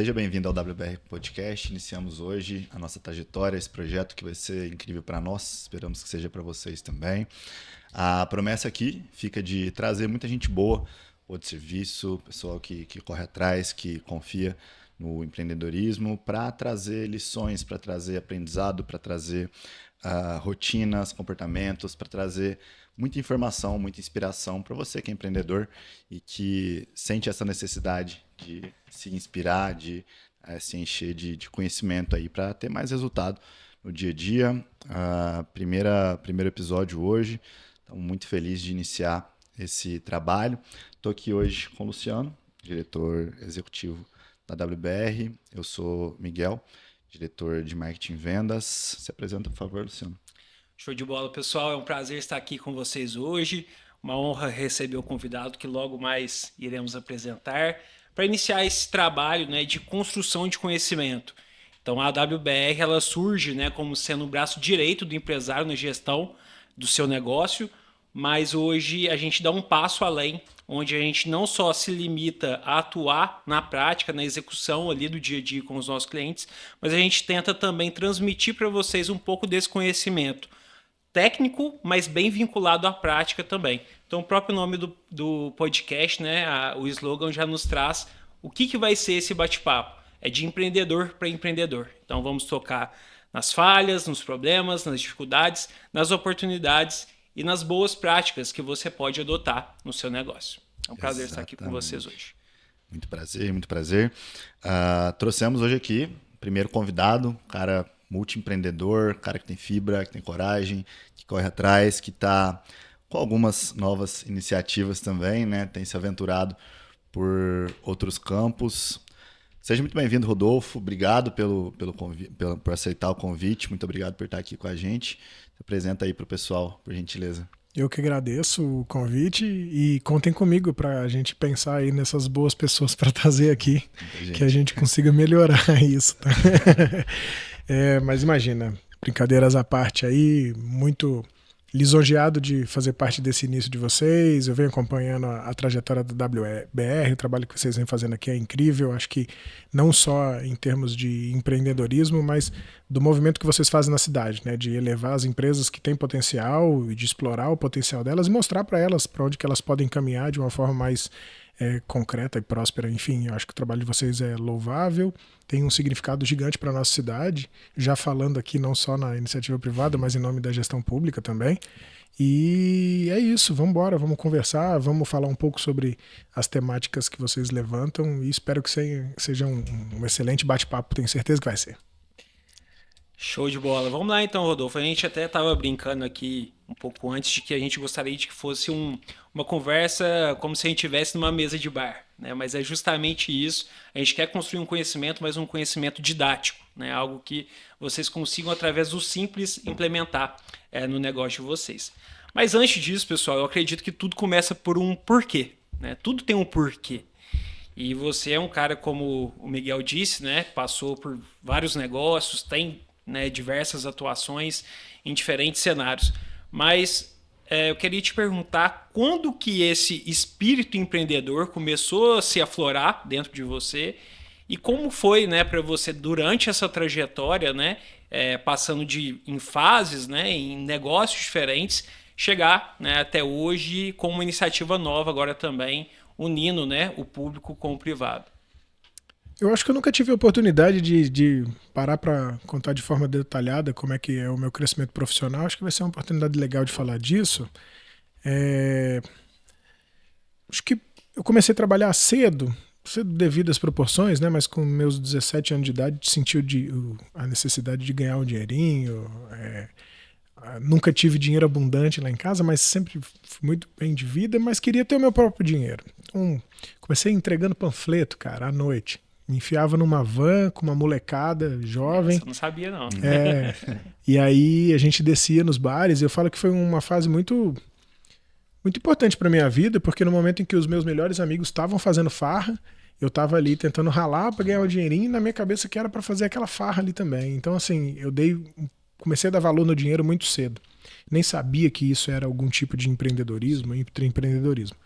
Seja bem-vindo ao WBR Podcast. Iniciamos hoje a nossa trajetória, esse projeto que vai ser incrível para nós. Esperamos que seja para vocês também. A promessa aqui fica de trazer muita gente boa, ou de serviço, pessoal que corre atrás, que confia no empreendedorismo, para trazer lições, para trazer aprendizado, para trazer rotinas, comportamentos, para trazer muita informação, muita inspiração para você que é empreendedor e que sente essa necessidade de se inspirar, de se encher de conhecimento aí para ter mais resultado no dia a dia. Primeiro episódio hoje, estamos muito felizes de iniciar esse trabalho. Estou aqui hoje com o Luciano, diretor executivo da WBR. Eu sou Miguel, diretor de marketing e vendas. Se apresenta, por favor, Luciano. Show de bola, pessoal. É um prazer estar aqui com vocês hoje. Uma honra receber o convidado que logo mais iremos apresentar para iniciar esse trabalho, né, de construção de conhecimento. Então, a WBR ela surge, né, como sendo o braço direito do empresário na gestão do seu negócio, mas hoje a gente dá um passo além, onde a gente não só se limita a atuar na prática, na execução ali do dia a dia com os nossos clientes, mas a gente tenta também transmitir para vocês um pouco desse conhecimento técnico, mas bem vinculado à prática também. Então, o próprio nome do podcast, né, o slogan já nos traz o que vai ser esse bate-papo. É de empreendedor para empreendedor. Então, vamos tocar nas falhas, nos problemas, nas dificuldades, nas oportunidades e nas boas práticas que você pode adotar no seu negócio. É um prazer estar aqui com vocês hoje. Muito prazer, muito prazer. Trouxemos hoje aqui o primeiro convidado, cara multiempreendedor, cara que tem fibra, que tem coragem, que corre atrás, que está com algumas novas iniciativas também, né? Tem se aventurado por outros campos. Seja muito bem-vindo, Rodolfo. Obrigado por aceitar o convite. Muito obrigado por estar aqui com a gente. Se apresenta aí para o pessoal, por gentileza. Eu que agradeço o convite e contem comigo para a gente pensar aí nessas boas pessoas para trazer aqui, que a gente consiga melhorar isso, tá? Mas imagina, brincadeiras à parte aí, muito lisonjeado de fazer parte desse início de vocês. Eu venho acompanhando a trajetória da WBR, o trabalho que vocês vêm fazendo aqui é incrível. Acho que não só em termos de empreendedorismo, mas do movimento que vocês fazem na cidade, né? De elevar as empresas que têm potencial e de explorar o potencial delas e mostrar para elas para onde que elas podem caminhar de uma forma mais concreta e próspera. Enfim, eu acho que o trabalho de vocês é louvável, tem um significado gigante para a nossa cidade, já falando aqui não só na iniciativa privada, mas em nome da gestão pública também. E é isso, vamos embora, vamos conversar, vamos falar um pouco sobre as temáticas que vocês levantam e espero que seja um excelente bate-papo, tenho certeza que vai ser. Show de bola. Vamos lá então, Rodolfo. A gente até estava brincando aqui um pouco antes de que a gente gostaria de que fosse uma conversa como se a gente estivesse numa mesa de bar, né? Mas é justamente isso. A gente quer construir um conhecimento, mas um conhecimento didático, né? Algo que vocês consigam, através do simples, implementar no negócio de vocês. Mas antes disso, pessoal, eu acredito que tudo começa por um porquê, né? Tudo tem um porquê. E você é um cara, como o Miguel disse, né? Passou por vários negócios, tem, né, diversas atuações em diferentes cenários. Mas eu queria te perguntar quando que esse espírito empreendedor começou a se aflorar dentro de você e como foi, né, para você durante essa trajetória, né, passando em fases, né, em negócios diferentes, chegar, né, até hoje com uma iniciativa nova agora também, unindo, né, o público com o privado. Eu acho que eu nunca tive a oportunidade de parar para contar de forma detalhada como é que é o meu crescimento profissional. Acho que vai ser uma oportunidade legal de falar disso. Acho que eu comecei a trabalhar cedo devido às proporções, né? Mas com meus 17 anos de idade senti a necessidade de ganhar um dinheirinho. Nunca tive dinheiro abundante lá em casa, mas sempre fui muito bem de vida, mas queria ter o meu próprio dinheiro. Então comecei entregando panfleto, cara, à noite. Me enfiava numa van com uma molecada jovem. Eu não sabia, não. E aí a gente descia nos bares. E eu falo que foi uma fase muito, muito importante para minha vida, porque no momento em que os meus melhores amigos estavam fazendo farra, eu estava ali tentando ralar para ganhar um dinheirinho, e na minha cabeça que era para fazer aquela farra ali também. Então, assim, comecei a dar valor no dinheiro muito cedo. Nem sabia que isso era algum tipo de empreendedorismo, intraempreendedorismo.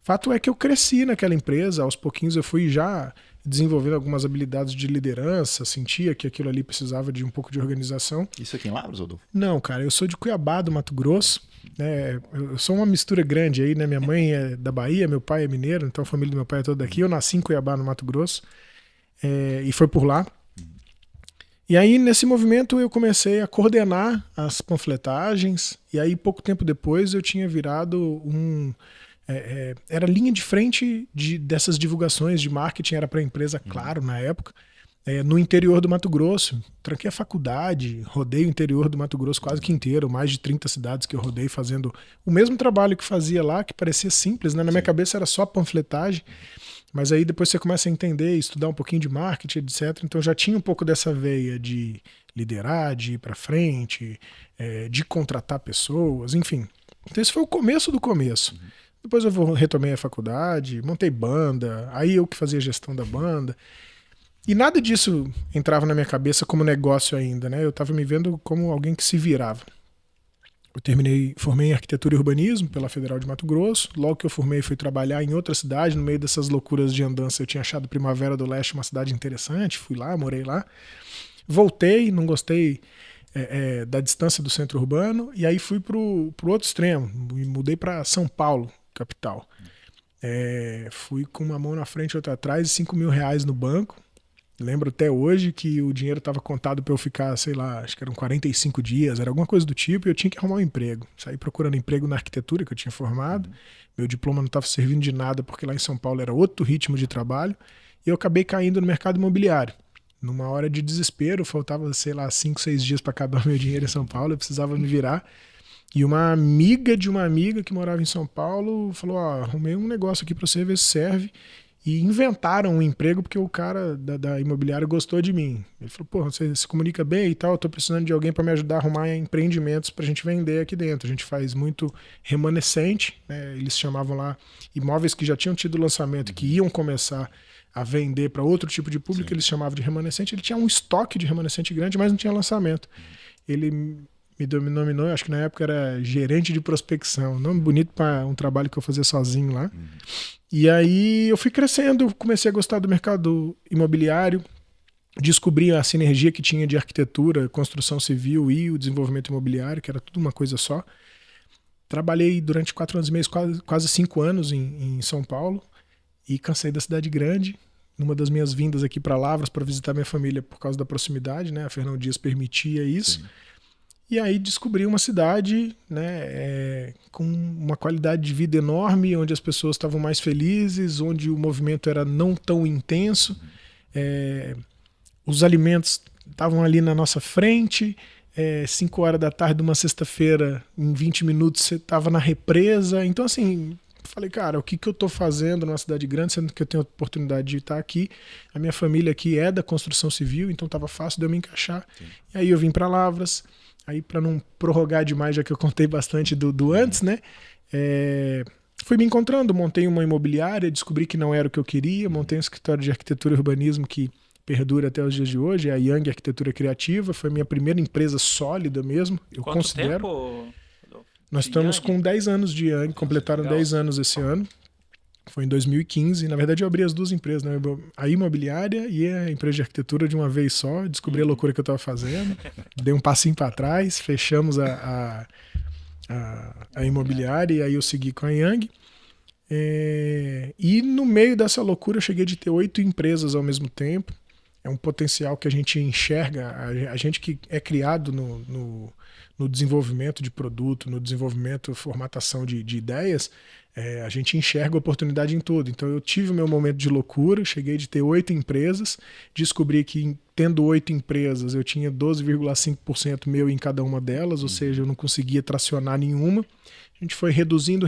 Fato é que eu cresci naquela empresa, aos pouquinhos eu fui já desenvolvendo algumas habilidades de liderança, sentia que aquilo ali precisava de um pouco de organização. Isso aqui em Lavras, Rodolfo? Não, cara, eu sou de Cuiabá, do Mato Grosso, né? Eu sou uma mistura grande aí, né? Minha mãe é da Bahia, meu pai é mineiro, então a família do meu pai é toda daqui. Eu nasci em Cuiabá, no Mato Grosso, e foi por lá. E aí, nesse movimento, eu comecei a coordenar as panfletagens, e aí, pouco tempo depois, eu tinha virado era linha de frente dessas divulgações de marketing, era para a empresa Claro na época, no interior do Mato Grosso. Tranquei a faculdade, rodei o interior do Mato Grosso quase que inteiro, mais de 30 cidades que eu rodei fazendo o mesmo trabalho que fazia lá, que parecia simples, né? Na minha cabeça era só panfletagem, mas aí depois você começa a entender, estudar um pouquinho de marketing, etc. Então já tinha um pouco dessa veia de liderar, de ir para frente, de contratar pessoas, enfim. Então esse foi o começo do começo. Depois eu retomei a faculdade, montei banda, aí eu que fazia gestão da banda. E nada disso entrava na minha cabeça como negócio ainda, né? Eu estava me vendo como alguém que se virava. Eu formei em arquitetura e urbanismo pela Federal de Mato Grosso. Logo que eu formei, fui trabalhar em outra cidade. No meio dessas loucuras de andança, eu tinha achado Primavera do Leste uma cidade interessante. Fui lá, morei lá. Voltei, não gostei da distância do centro urbano. E aí fui pro outro extremo. Me mudei para São Paulo, capital. Fui com uma mão na frente e outra atrás, R$5.000 no banco. Lembro até hoje que o dinheiro estava contado para eu ficar, sei lá, acho que eram 45 dias, era alguma coisa do tipo, e eu tinha que arrumar um emprego. Saí procurando emprego na arquitetura que eu tinha formado. Meu diploma não estava servindo de nada, porque lá em São Paulo era outro ritmo de trabalho, e eu acabei caindo no mercado imobiliário. Numa hora de desespero, faltava, sei lá, 5, 6 dias para acabar meu dinheiro em São Paulo, eu precisava me virar. E uma amiga de uma amiga que morava em São Paulo falou: arrumei um negócio aqui para você ver se serve. E inventaram um emprego porque o cara da imobiliária gostou de mim. Ele falou: pô, você se comunica bem e tal, eu tô precisando de alguém para me ajudar a arrumar empreendimentos pra gente vender aqui dentro. A gente faz muito remanescente, né? Eles chamavam lá imóveis que já tinham tido lançamento, que iam começar a vender para outro tipo de público. Sim. Eles chamavam de remanescente. Ele tinha um estoque de remanescente grande, mas não tinha lançamento. Ele me nominou, acho que na época era gerente de prospecção. Nome bonito para um trabalho que eu fazia sozinho lá. E aí eu fui crescendo, comecei a gostar do mercado imobiliário, descobri a sinergia que tinha de arquitetura, construção civil e o desenvolvimento imobiliário, que era tudo uma coisa só. Trabalhei durante 4 anos e meio, quase 5 anos em São Paulo, e cansei da cidade grande. Numa das minhas vindas aqui para Lavras para visitar minha família por causa da proximidade, né? A Fernão Dias permitia isso. Sim. E aí descobri uma cidade, né, com uma qualidade de vida enorme, onde as pessoas estavam mais felizes, onde o movimento era não tão intenso, os alimentos estavam ali na nossa frente, 5 horas da tarde de uma sexta-feira, em 20 minutos você estava na represa. Então assim, falei, cara, o que eu estou fazendo numa cidade grande, sendo que eu tenho a oportunidade de estar aqui. A minha família aqui é da construção civil, então estava fácil de eu me encaixar. Sim. E aí eu vim para Lavras. Aí, para não prorrogar demais, já que eu contei bastante do antes, né? Fui me encontrando, montei uma imobiliária, descobri que não era o que eu queria, montei um escritório de arquitetura e urbanismo que perdura até os dias de hoje, a Young Arquitetura Criativa, foi a minha primeira empresa sólida mesmo, eu Quanto considero. Tempo? Nós estamos com 10 anos de Young, completaram 10 anos esse ano. Foi em 2015. Na verdade, eu abri as duas empresas, né? A imobiliária e a empresa de arquitetura de uma vez só. Descobri a loucura que eu estava fazendo. Dei um passinho para trás, fechamos a imobiliária e aí eu segui com a Young. E no meio dessa loucura eu cheguei de ter 8 empresas ao mesmo tempo. É um potencial que a gente enxerga, a gente que é criado no desenvolvimento de produto, no desenvolvimento, formatação de ideias, a gente enxerga a oportunidade em tudo. Então eu tive o meu momento de loucura, cheguei de ter 8 empresas, descobri que tendo 8 empresas eu tinha 12,5% meu em cada uma delas, ou seja, eu não conseguia tracionar nenhuma. A gente foi reduzindo,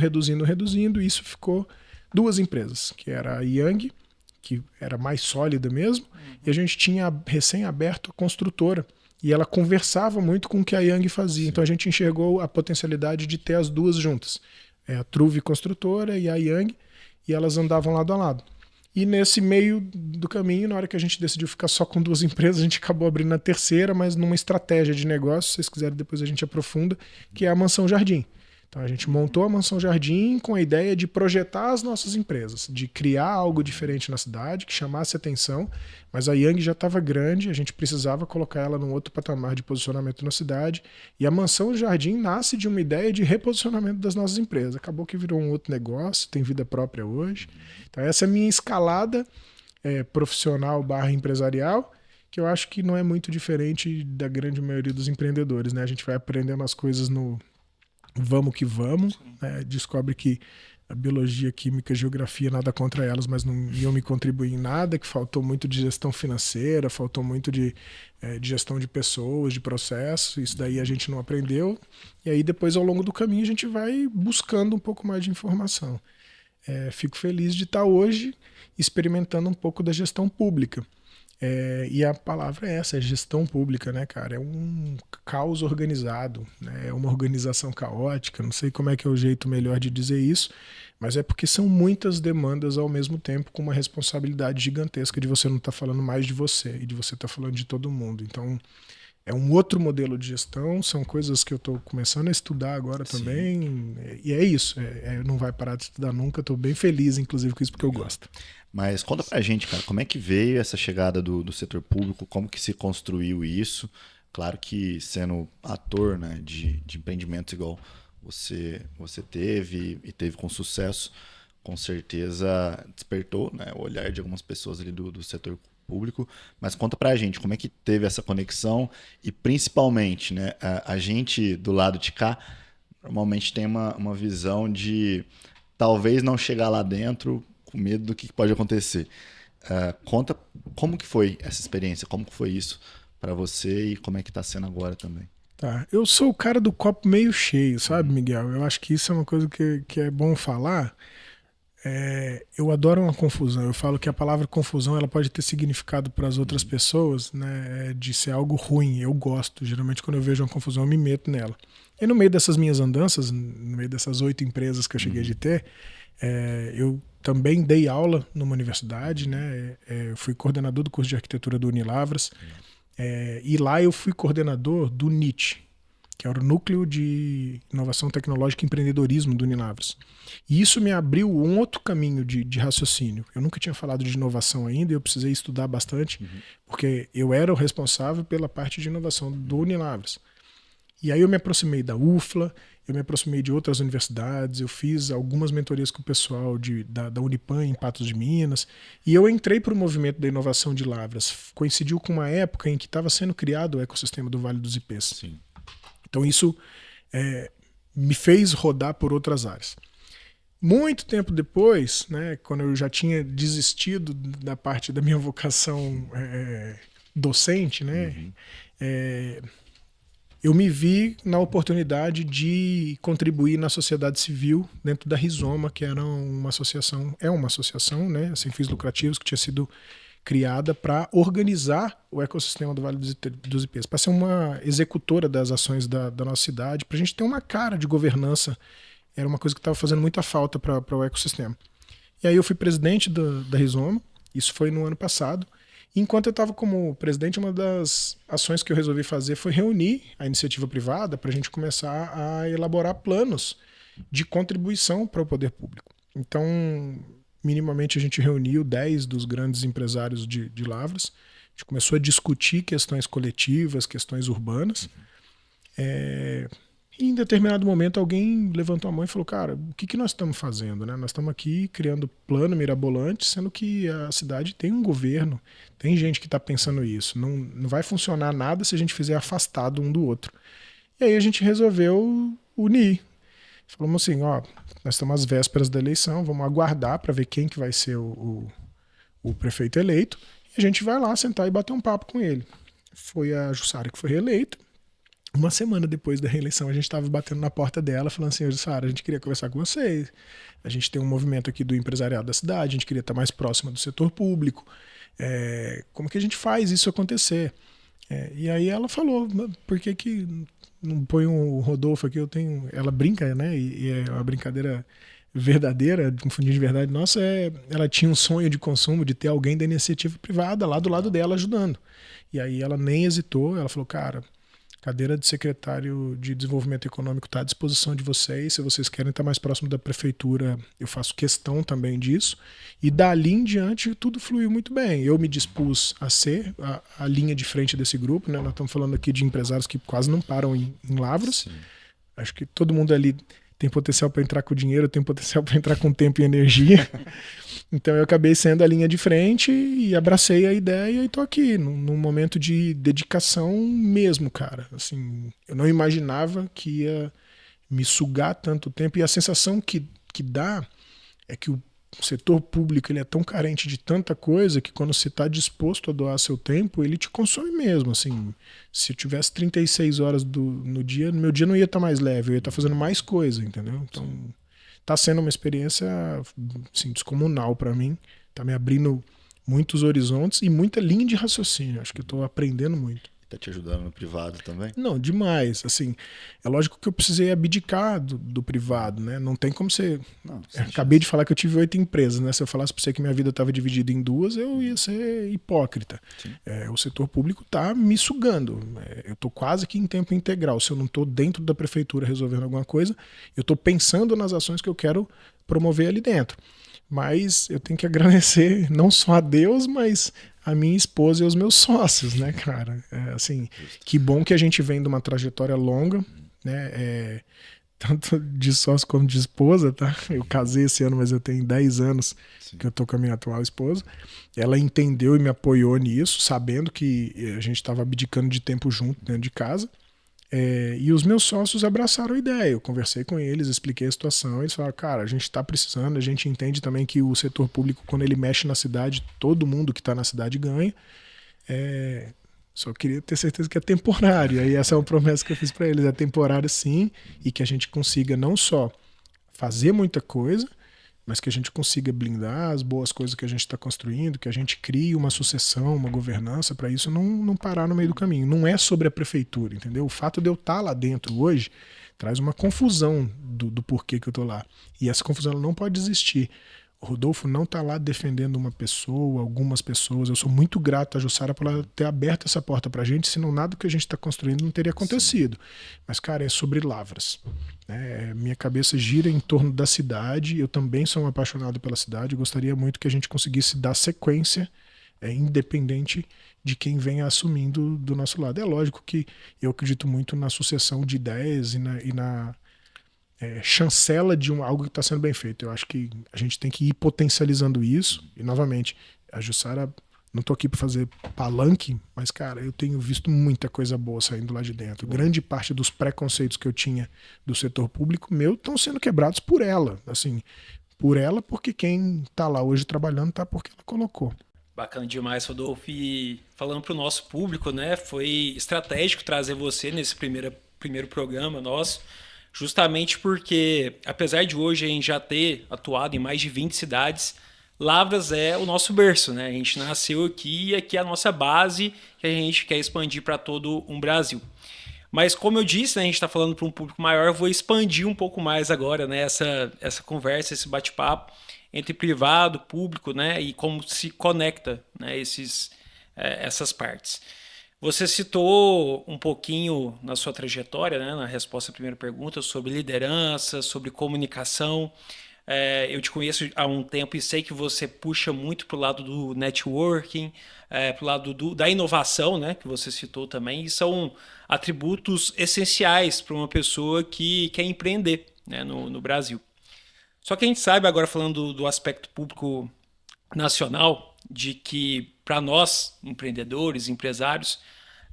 e isso ficou 2 empresas, que era a Young, que era mais sólida mesmo, e a gente tinha recém aberto a construtora, e ela conversava muito com o que a Young fazia. Sim. Então a gente enxergou a potencialidade de ter as duas juntas, a Truve Construtora e a Young, e elas andavam lado a lado. E nesse meio do caminho, na hora que a gente decidiu ficar só com 2 empresas, a gente acabou abrindo a terceira, mas numa estratégia de negócio, se vocês quiserem depois a gente aprofunda, que é a Mansão Jardim. Então a gente montou a Mansão Jardim com a ideia de projetar as nossas empresas, de criar algo diferente na cidade, que chamasse atenção, mas a Yang já estava grande, a gente precisava colocar ela num outro patamar de posicionamento na cidade, e a Mansão Jardim nasce de uma ideia de reposicionamento das nossas empresas. Acabou que virou um outro negócio, tem vida própria hoje. Então essa é a minha escalada profissional / empresarial, que eu acho que não é muito diferente da grande maioria dos empreendedores, né? A gente vai aprendendo as coisas no vamos que vamos, né? Descobre que a biologia, química, geografia, nada contra elas, mas não iam me contribuir em nada, que faltou muito de gestão financeira, faltou muito de gestão de pessoas, de processos, isso daí a gente não aprendeu, e aí depois ao longo do caminho a gente vai buscando um pouco mais de informação. Fico feliz de estar hoje experimentando um pouco da gestão pública. E a palavra é essa, é gestão pública, né, cara? É um caos organizado, né? É uma organização caótica, não sei como é que é o jeito melhor de dizer isso, mas é porque são muitas demandas ao mesmo tempo, com uma responsabilidade gigantesca de você não estar falando mais de você e de você estar falando de todo mundo. Então, é um outro modelo de gestão, são coisas que eu estou começando a estudar agora também, e é isso, não vai parar de estudar nunca, estou bem feliz, inclusive, com isso, porque eu gosto. Mas conta pra gente, cara, como é que veio essa chegada do setor público, como que se construiu isso? Claro que sendo ator, né, de empreendimentos igual você teve e teve com sucesso, com certeza despertou, né, o olhar de algumas pessoas ali do setor público, mas conta pra gente como é que teve essa conexão e principalmente, né, a gente do lado de cá normalmente tem uma visão de talvez não chegar lá dentro com medo do que pode acontecer. Conta como que foi essa experiência, como que foi isso para você e como é que tá sendo agora também. Tá, eu sou o cara do copo meio cheio, sabe, Miguel? Eu acho que isso é uma coisa que é bom falar. Eu adoro uma confusão. Eu falo que a palavra confusão ela pode ter significado para as outras pessoas, né, de ser algo ruim. Eu gosto. Geralmente, quando eu vejo uma confusão, eu me meto nela. E no meio dessas minhas andanças, no meio dessas 8 empresas que eu cheguei de ter, eu também dei aula numa universidade, né? Eu fui coordenador do curso de arquitetura do Unilavras. E lá eu fui coordenador do NIT, que era o Núcleo de Inovação Tecnológica e Empreendedorismo do Unilavras. E isso me abriu um outro caminho de raciocínio. Eu nunca tinha falado de inovação ainda, eu precisei estudar bastante, porque eu era o responsável pela parte de inovação do Unilavras. E aí eu me aproximei da UFLA, eu me aproximei de outras universidades, eu fiz algumas mentorias com o pessoal da Unipan em Patos de Minas, e eu entrei para o movimento da inovação de Lavras. Coincidiu com uma época em que estava sendo criado o ecossistema do Vale dos Ipês. Sim. Então isso me fez rodar por outras áreas. Muito tempo depois, né, quando eu já tinha desistido da parte da minha vocação docente, né, eu me vi na oportunidade de contribuir na sociedade civil dentro da Rizoma, que era uma associação, né, sem fins lucrativos, que tinha sido criada para organizar o ecossistema do Vale dos Ipês, para ser uma executora das ações da nossa cidade, para a gente ter uma cara de governança. Era uma coisa que estava fazendo muita falta para o ecossistema. E aí eu fui presidente da Rizoma, isso foi no ano passado. Enquanto eu estava como presidente, uma das ações que eu resolvi fazer foi reunir a iniciativa privada para a gente começar a elaborar planos de contribuição para o poder público. Então, minimamente a gente reuniu 10 dos grandes empresários de Lavras. A gente começou a discutir questões coletivas, questões urbanas. E em determinado momento alguém levantou a mão e falou, cara, o que nós estamos fazendo? Né? Nós estamos aqui criando plano mirabolante, sendo que a cidade tem um governo, tem gente que está pensando isso. Não vai funcionar nada se a gente fizer afastado um do outro. E aí a gente resolveu unir. Falamos assim, ó, nós estamos às vésperas da eleição, vamos aguardar para ver quem que vai ser o prefeito eleito, e a gente vai lá sentar e bater um papo com ele. Foi a Jussara que foi reeleita. Uma semana depois da reeleição, a gente estava batendo na porta dela, falando assim, Jussara, a gente queria conversar com vocês, a gente tem um movimento aqui do empresariado da cidade, a gente queria estar mais próximo do setor público, como que a gente faz isso acontecer? E aí ela falou, por que não põe o Rodolfo aqui, ela brinca, né, e é uma brincadeira verdadeira, um fundinho de verdade nossa, ela tinha um sonho de consumo de ter alguém da iniciativa privada lá do lado dela ajudando. E aí ela nem hesitou, ela falou, cara, cadeira de secretário de Desenvolvimento Econômico está à disposição de vocês. Se vocês querem estar mais próximo da prefeitura, eu faço questão também disso. E dali em diante, tudo fluiu muito bem. Eu me dispus a ser a linha de frente desse grupo, né? Nós estamos falando aqui de empresários que quase não param em Lavras. Sim. Acho que todo mundo ali tem potencial para entrar com dinheiro, tem potencial para entrar com tempo e energia. Então eu acabei sendo a linha de frente e abracei a ideia e tô aqui, num momento de dedicação mesmo, cara. Assim, eu não imaginava que ia me sugar tanto tempo, e a sensação que dá é que o setor público ele é tão carente de tanta coisa que quando você está disposto a doar seu tempo, ele te consome mesmo. Assim, se eu tivesse 36 horas no dia, meu dia não ia estar mais leve, eu ia estar fazendo mais coisa, entendeu? Então tá sendo uma experiência assim, descomunal para mim, tá me abrindo muitos horizontes e muita linha de raciocínio. Acho que eu tô aprendendo muito. Tá te ajudando no privado também? Não, demais. Assim, é lógico que eu precisei abdicar do privado, né? Não tem como você... Não, acabei de falar que eu tive 8 empresas, né? Se eu falasse para você que minha vida estava dividida em 2, eu ia ser hipócrita. O setor público tá me sugando. Eu tô quase que em tempo integral. Se eu não tô dentro da prefeitura resolvendo alguma coisa, eu tô pensando nas ações que eu quero promover ali dentro. Mas eu tenho que agradecer não só a Deus, mas a minha esposa e os meus sócios, né, cara? Assim, que bom que a gente vem de uma trajetória longa, né? Tanto de sócio como de esposa, tá? Eu casei esse ano, mas eu tenho 10 anos que eu tô com a minha atual esposa. Ela entendeu e me apoiou nisso, sabendo que a gente estava abdicando de tempo junto dentro de casa. E os meus sócios abraçaram a ideia. Eu conversei com eles, expliquei a situação. Eles falaram, cara, a gente está precisando. A gente entende também que o setor público, quando ele mexe na cidade, todo mundo que está na cidade ganha. Só queria ter certeza que é temporário. E essa é uma promessa que eu fiz para eles. É temporário sim, e que a gente consiga não só fazer muita coisa, mas que a gente consiga blindar as boas coisas que a gente está construindo, que a gente crie uma sucessão, uma governança para isso não parar no meio do caminho. Não é sobre a prefeitura, entendeu? O fato de eu estar lá dentro hoje traz uma confusão do porquê que eu estou lá. E essa confusão ela não pode existir. O Rodolfo não está lá defendendo uma pessoa, algumas pessoas. Eu sou muito grato a Jussara por ela ter aberto essa porta para a gente, senão nada que a gente está construindo não teria acontecido. Sim. Mas, cara, é sobre Lavras. Minha cabeça gira em torno da cidade. Eu também sou um apaixonado pela cidade. Eu gostaria muito que a gente conseguisse dar sequência, independente de quem venha assumindo do nosso lado. É lógico que eu acredito muito na sucessão de ideias e na chancela de algo que está sendo bem feito. Eu acho que a gente tem que ir potencializando isso. E, novamente, a Jussara, não estou aqui para fazer palanque, mas, cara, eu tenho visto muita coisa boa saindo lá de dentro. Grande parte dos preconceitos que eu tinha do setor público meu estão sendo quebrados por ela. Assim, por ela, porque quem está lá hoje trabalhando está porque ela colocou. Bacana demais, Rodolfo. E falando para o nosso público, né, foi estratégico trazer você nesse primeiro programa nosso, justamente porque, apesar de hoje a gente já ter atuado em mais de 20 cidades, Lavras é o nosso berço, né? A gente nasceu aqui e aqui é a nossa base que a gente quer expandir para todo um Brasil. Mas como eu disse, né, a gente está falando para um público maior, eu vou expandir um pouco mais agora, né, essa conversa, esse bate-papo entre privado, público, né, e como se conecta, né, essas partes. Você citou um pouquinho na sua trajetória, né, na resposta à primeira pergunta, sobre liderança, sobre comunicação. Eu te conheço há um tempo e sei que você puxa muito para o lado do networking, para o lado da inovação, né, que você citou também, e são atributos essenciais para uma pessoa que quer empreender, né, no Brasil. Só que a gente sabe, agora falando do aspecto público nacional, de que para nós, empreendedores, empresários,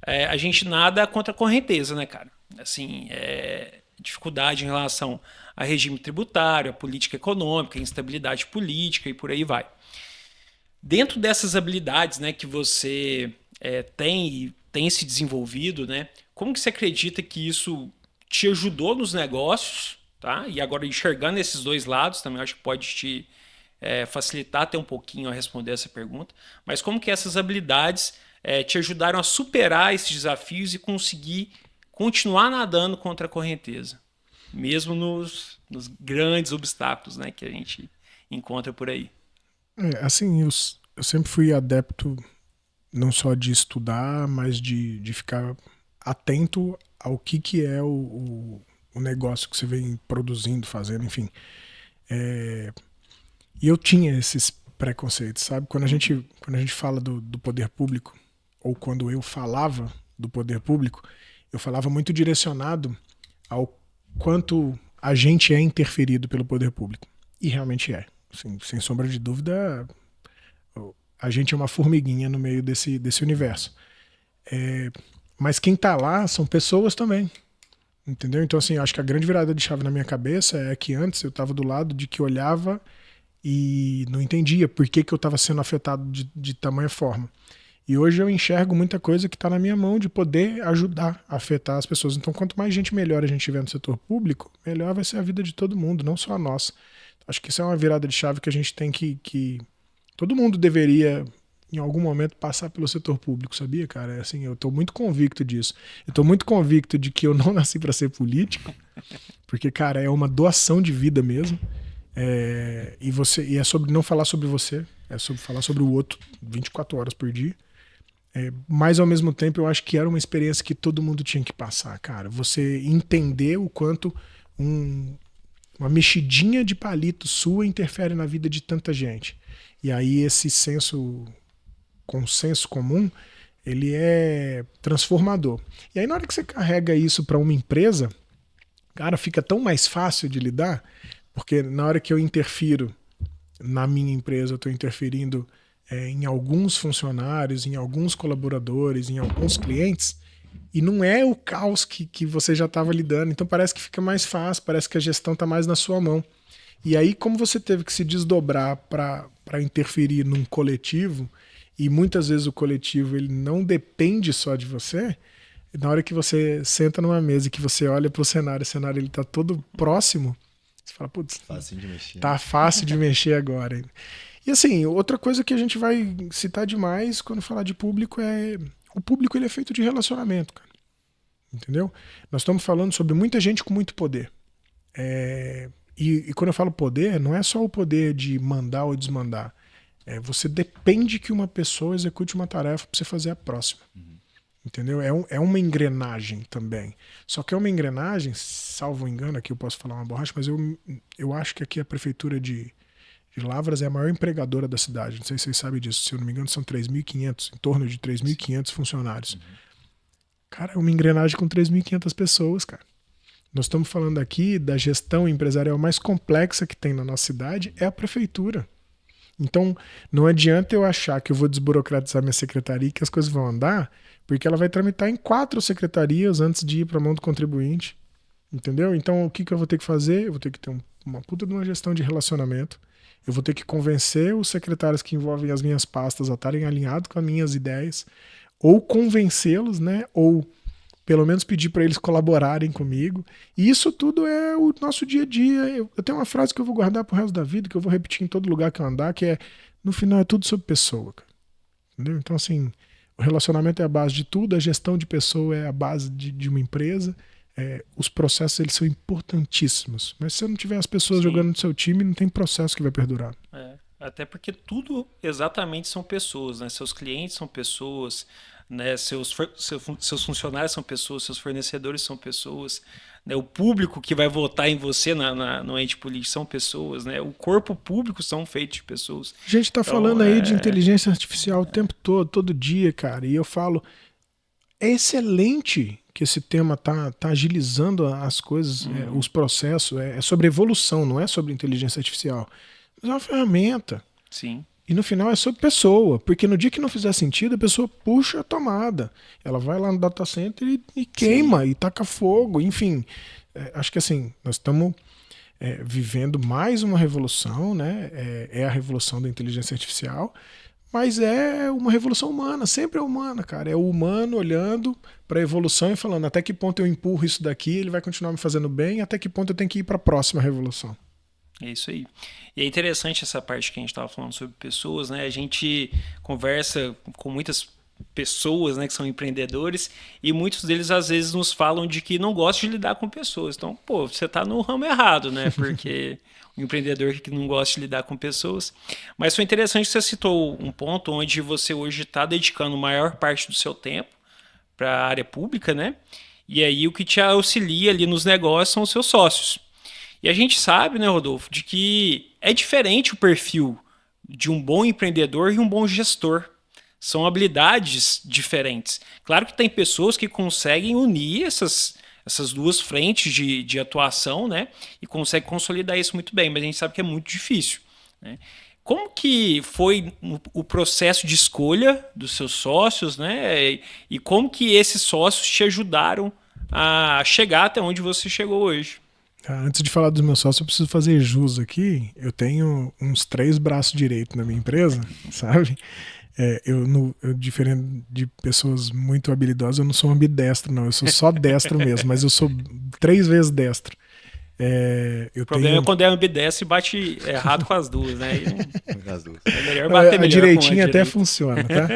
a gente nada contra a correnteza, né, cara? Assim, dificuldade em relação a regime tributário, a política econômica, a instabilidade política e por aí vai. Dentro dessas habilidades, né, que você tem se desenvolvido, né, como que você acredita que isso te ajudou nos negócios, tá? E agora enxergando esses dois lados também acho que pode te facilitar até um pouquinho a responder essa pergunta, mas como que essas habilidades te ajudaram a superar esses desafios e conseguir continuar nadando contra a correnteza, mesmo nos grandes obstáculos, né, que a gente encontra por aí? Assim, eu sempre fui adepto não só de estudar, mas de ficar atento ao que é o negócio que você vem produzindo, fazendo, enfim. E eu tinha esses preconceitos, sabe? Quando a gente fala do poder público, ou quando eu falava do poder público, eu falava muito direcionado ao quanto a gente é interferido pelo poder público. E realmente é. Assim, sem sombra de dúvida, a gente é uma formiguinha no meio desse universo. Mas quem tá lá são pessoas também. Entendeu? Então, assim, eu acho que a grande virada de chave na minha cabeça é que antes eu estava do lado de que olhava e não entendia por que eu estava sendo afetado de tamanha forma. E hoje eu enxergo muita coisa que está na minha mão de poder ajudar a afetar as pessoas. Então, quanto mais gente melhor a gente tiver no setor público, melhor vai ser a vida de todo mundo, não só a nossa. Acho que isso é uma virada de chave que a gente tem que... Todo mundo deveria, em algum momento, passar pelo setor público, sabia, cara? Assim, eu estou muito convicto disso. Eu estou muito convicto de que eu não nasci para ser político, porque, cara, é uma doação de vida mesmo. E é sobre não falar sobre você, é sobre falar sobre o outro 24 horas por dia. Mas, ao mesmo tempo, eu acho que era uma experiência que todo mundo tinha que passar, cara. Você entender o quanto uma mexidinha de palito sua interfere na vida de tanta gente. E aí esse consenso comum, ele é transformador. E aí na hora que você carrega isso para uma empresa, cara, fica tão mais fácil de lidar, porque na hora que eu interfiro na minha empresa, eu estou interferindo em alguns funcionários, em alguns colaboradores, em alguns clientes, e não é o caos que você já estava lidando. Então parece que fica mais fácil, parece que a gestão está mais na sua mão. E aí, como você teve que se desdobrar para interferir num coletivo, e muitas vezes o coletivo ele não depende só de você, na hora que você senta numa mesa e que você olha para o cenário ele está todo próximo, você fala, putz, fácil de mexer. Tá fácil de mexer agora. E assim, outra coisa que a gente vai citar demais quando falar de público o público ele é feito de relacionamento, cara. Entendeu? Nós estamos falando sobre muita gente com muito poder. E quando eu falo poder, não é só o poder de mandar ou desmandar. Você depende que uma pessoa execute uma tarefa para você fazer a próxima. Entendeu? É uma engrenagem também. Só que é uma engrenagem, salvo engano, aqui eu posso falar uma borracha, mas eu acho que aqui a prefeitura de Lavras é a maior empregadora da cidade. Não sei se vocês sabem disso. Se eu não me engano, são 3.500, em torno de 3.500 funcionários. Cara, é uma engrenagem com 3.500 pessoas, cara. Nós estamos falando aqui da gestão empresarial mais complexa que tem na nossa cidade, é a prefeitura. Então, não adianta eu achar que eu vou desburocratizar minha secretaria e que as coisas vão andar, porque ela vai tramitar em 4 secretarias antes de ir para a mão do contribuinte. Entendeu? Então, o que eu vou ter que fazer? Eu vou ter que ter uma puta de uma gestão de relacionamento. Eu vou ter que convencer os secretários que envolvem as minhas pastas a estarem alinhados com as minhas ideias, ou convencê-los, né? Ou pelo menos pedir para eles colaborarem comigo. E isso tudo é o nosso dia a dia. Eu tenho uma frase que eu vou guardar pro resto da vida, que eu vou repetir em todo lugar que eu andar, que é, no final é tudo sobre pessoa, cara. Entendeu? Então, assim, o relacionamento é a base de tudo, a gestão de pessoa é a base de uma empresa. Os processos, eles são importantíssimos. Mas se você não tiver as pessoas jogando no seu time, não tem processo que vai perdurar. Até porque tudo exatamente são pessoas, né? Seus clientes são pessoas, né? Seus funcionários são pessoas, seus fornecedores são pessoas, né? O público que vai votar em você no ente político são pessoas, né? O corpo público são feitos de pessoas. A gente tá falando aí de inteligência artificial o tempo todo dia, cara. E eu falo, é excelente que esse tema tá agilizando as coisas, os processos. É sobre evolução, não é sobre inteligência artificial. Mas é uma ferramenta. Sim. E no final é sobre pessoa, porque no dia que não fizer sentido, a pessoa puxa a tomada. Ela vai lá no data center e queima, e taca fogo, enfim. Acho que assim, nós estamos vivendo mais uma revolução, né? É a revolução da inteligência artificial, mas é uma revolução humana, sempre é humana, cara. É o humano olhando para a evolução e falando até que ponto eu empurro isso daqui, ele vai continuar me fazendo bem, até que ponto eu tenho que ir para a próxima revolução. É isso aí. E é interessante essa parte que a gente estava falando sobre pessoas, né? A gente conversa com muitas pessoas, né, que são empreendedores, e muitos deles às vezes nos falam de que não gostam de lidar com pessoas. Então, pô, você está no ramo errado, né? Porque um empreendedor que não gosta de lidar com pessoas. Mas foi interessante que você citou um ponto onde você hoje está dedicando a maior parte do seu tempo para a área pública, né? E aí o que te auxilia ali nos negócios são os seus sócios. E a gente sabe, né, Rodolfo, de que é diferente o perfil de um bom empreendedor e um bom gestor. São habilidades diferentes. Claro que tem pessoas que conseguem unir essas duas frentes de atuação, né? E conseguem consolidar isso muito bem, mas a gente sabe que é muito difícil, né? Como que foi o processo de escolha dos seus sócios, né? E como que esses sócios te ajudaram a chegar até onde você chegou hoje? Antes de falar dos meus sócios, eu preciso fazer jus aqui. Eu tenho uns 3 braços direitos na minha empresa, sabe? Eu, diferente de pessoas muito habilidosas, eu não sou ambidestro, não. Eu sou só destro mesmo, mas eu sou 3 vezes destro. O problema é quando é ambidestro e bate errado com as duas, né? É melhor bater a direitinha até funciona, tá?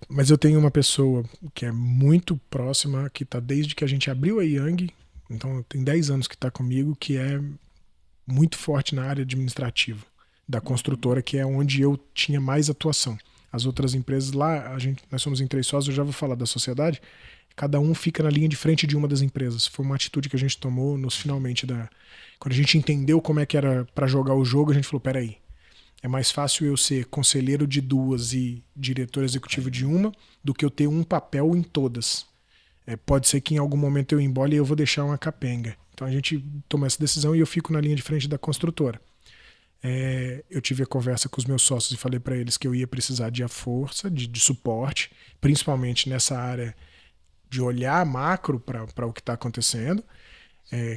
Mas eu tenho uma pessoa que é muito próxima, que está desde que a gente abriu a Young, então tem 10 anos que está comigo, que é muito forte na área administrativa da construtora, que é onde eu tinha mais atuação. As outras empresas lá, nós somos em 3 sócios, eu já vou falar da sociedade, cada um fica na linha de frente de uma das empresas. Foi uma atitude que a gente tomou finalmente quando a gente entendeu como é que era para jogar o jogo, a gente falou, peraí, é mais fácil eu ser conselheiro de 2 e diretor executivo de uma do que eu ter um papel em todas. Pode ser que em algum momento eu embole e eu vou deixar uma capenga. Então a gente tomou essa decisão e eu fico na linha de frente da construtora. Eu tive a conversa com os meus sócios e falei para eles que eu ia precisar de força, de suporte, principalmente nessa área de olhar macro para o que está acontecendo,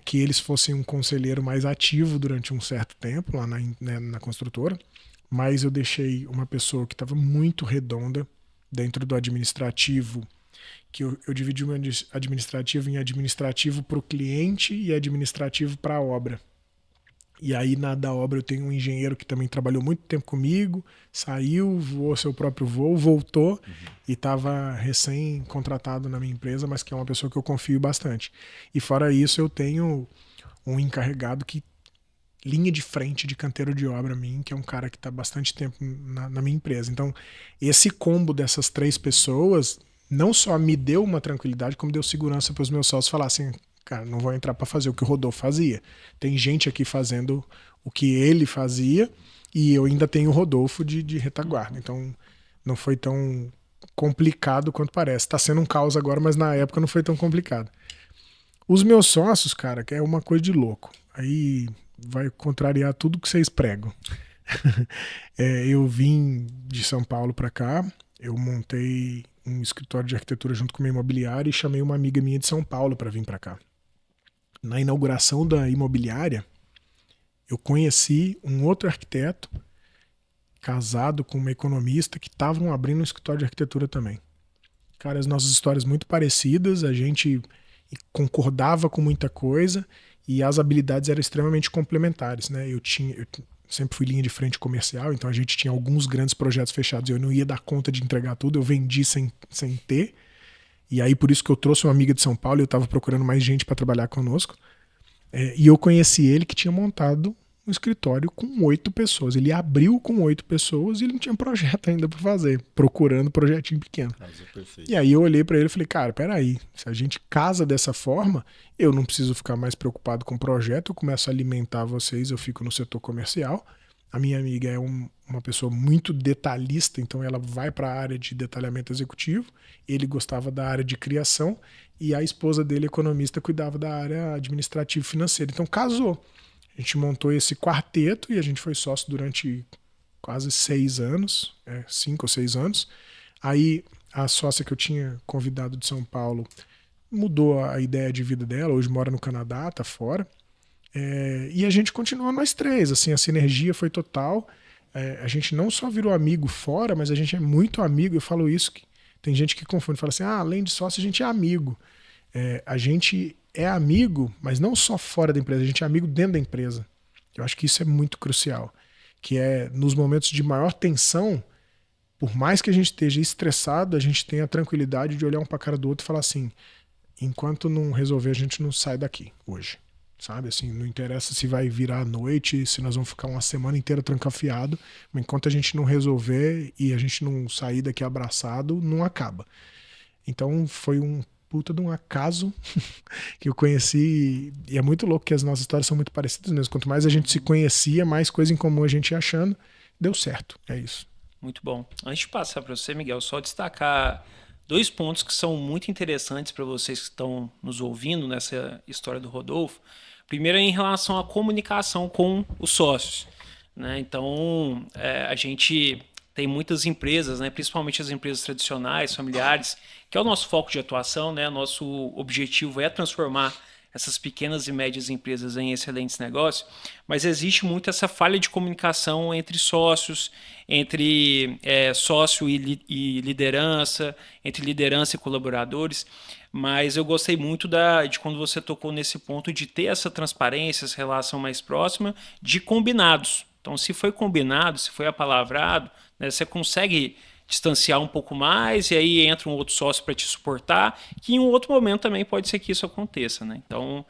que eles fossem um conselheiro mais ativo durante um certo tempo lá na construtora, mas eu deixei uma pessoa que estava muito redonda dentro do administrativo, que eu dividi o administrativo em administrativo para o cliente e administrativo para a obra. E aí da obra eu tenho um engenheiro que também trabalhou muito tempo comigo, saiu, voou seu próprio voo, voltou e estava recém-contratado na minha empresa, mas que é uma pessoa que eu confio bastante. E fora isso eu tenho um encarregado que linha de frente de canteiro de obra mim, que é um cara que está bastante tempo na minha empresa. Então esse combo dessas 3 pessoas não só me deu uma tranquilidade, como deu segurança para os meus sócios falar assim, cara, não vou entrar para fazer o que o Rodolfo fazia. Tem gente aqui fazendo o que ele fazia e eu ainda tenho o Rodolfo de retaguarda. Então não foi tão complicado quanto parece. Está sendo um caos agora, mas na época não foi tão complicado. Os meus sócios, cara, que é uma coisa de louco. Aí vai contrariar tudo que vocês pregam. Eu vim de São Paulo para cá, eu montei um escritório de arquitetura junto com uma imobiliária e chamei uma amiga minha de São Paulo para vir para cá. Na inauguração da imobiliária, eu conheci um outro arquiteto casado com uma economista que estavam abrindo um escritório de arquitetura também. Cara, as nossas histórias muito parecidas, a gente concordava com muita coisa e as habilidades eram extremamente complementares, né? Eu sempre fui linha de frente comercial, então a gente tinha alguns grandes projetos fechados, eu não ia dar conta de entregar tudo, eu vendi sem ter. E aí por isso que eu trouxe uma amiga de São Paulo, eu estava procurando mais gente para trabalhar conosco. E eu conheci ele que tinha montado um escritório com 8 pessoas. Ele abriu com 8 pessoas e ele não tinha projeto ainda para fazer, procurando projetinho pequeno. E aí eu olhei para ele e falei, cara, peraí, se a gente casa dessa forma, eu não preciso ficar mais preocupado com o projeto, eu começo a alimentar vocês, eu fico no setor comercial. A minha amiga é uma pessoa muito detalhista, então ela vai para a área de detalhamento executivo, ele gostava da área de criação e a esposa dele, economista, cuidava da área administrativa e financeira. Então casou. A gente montou esse quarteto e a gente foi sócio durante quase 6 anos, 5 ou 6 anos. Aí a sócia que eu tinha convidado de São Paulo mudou a ideia de vida dela, hoje mora no Canadá, tá fora. E a gente continua nós 3, assim, a sinergia foi total. A gente não só virou amigo fora, mas a gente é muito amigo. Eu falo isso, que tem gente que confunde, fala assim, além de sócio a gente é amigo. A gente é amigo, mas não só fora da empresa, a gente é amigo dentro da empresa. Eu acho que isso é muito crucial, que é nos momentos de maior tensão, por mais que a gente esteja estressado, a gente tem a tranquilidade de olhar um para a cara do outro e falar assim, enquanto não resolver, a gente não sai daqui hoje. Sabe, assim, não interessa se vai virar à noite, se nós vamos ficar uma semana inteira trancafiado, mas enquanto a gente não resolver e a gente não sair daqui abraçado, não acaba. Então foi um puta de um acaso que eu conheci, e é muito louco que as nossas histórias são muito parecidas mesmo. Quanto mais a gente se conhecia, mais coisa em comum a gente ia achando. Deu certo, é isso. Muito bom. Antes de passar para você, Miguel, só destacar 2 pontos que são muito interessantes para vocês que estão nos ouvindo nessa história do Rodolfo. Primeiro é em relação à comunicação com os sócios, né? Então, a gente tem muitas empresas, né, principalmente as empresas tradicionais, familiares, que é o nosso foco de atuação, né? Nosso objetivo é transformar essas pequenas e médias empresas em excelentes negócios, mas existe muito essa falha de comunicação entre sócios, entre sócio e liderança, entre liderança e colaboradores. Mas eu gostei muito de quando você tocou nesse ponto de ter essa transparência, essa relação mais próxima de combinados. Então, se foi combinado, se foi apalavrado, né, você consegue distanciar um pouco mais e aí entra um outro sócio para te suportar, que em um outro momento também pode ser que isso aconteça, né? Então,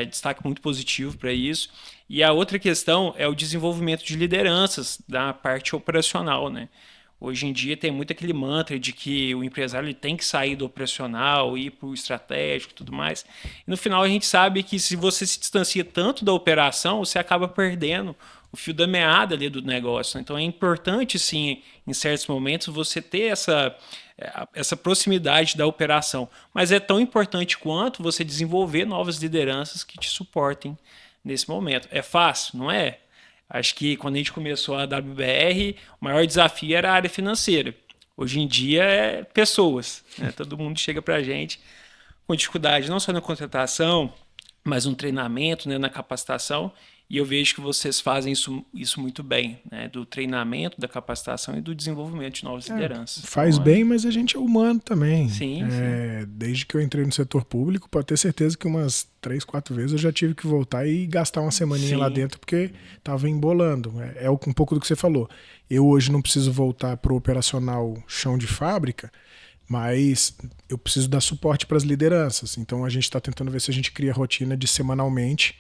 destaque muito positivo para isso. E a outra questão é o desenvolvimento de lideranças da parte operacional, né? Hoje em dia tem muito aquele mantra de que o empresário ele tem que sair do operacional, ir para o estratégico e tudo mais. E no final a gente sabe que se você se distancia tanto da operação, você acaba perdendo o fio da meada ali do negócio. Então é importante, sim, em certos momentos, você ter essa proximidade da operação. Mas é tão importante quanto você desenvolver novas lideranças que te suportem nesse momento. É fácil? Não é? Acho que quando a gente começou a WBR, o maior desafio era a área financeira. Hoje em dia é pessoas, né? Todo mundo chega para a gente com dificuldade, não só na contratação, mas no treinamento, né, na capacitação. E eu vejo que vocês fazem isso muito bem, né? Do treinamento, da capacitação e do desenvolvimento de novas lideranças. Faz então, bem, mas a gente é humano também. Sim, sim. Desde que eu entrei no setor público, pode ter certeza que umas 3, 4 vezes eu já tive que voltar e gastar uma semaninha lá dentro porque estava embolando. É um pouco do que você falou. Eu hoje não preciso voltar para o operacional chão de fábrica, mas eu preciso dar suporte para as lideranças. Então a gente está tentando ver se a gente cria rotina de semanalmente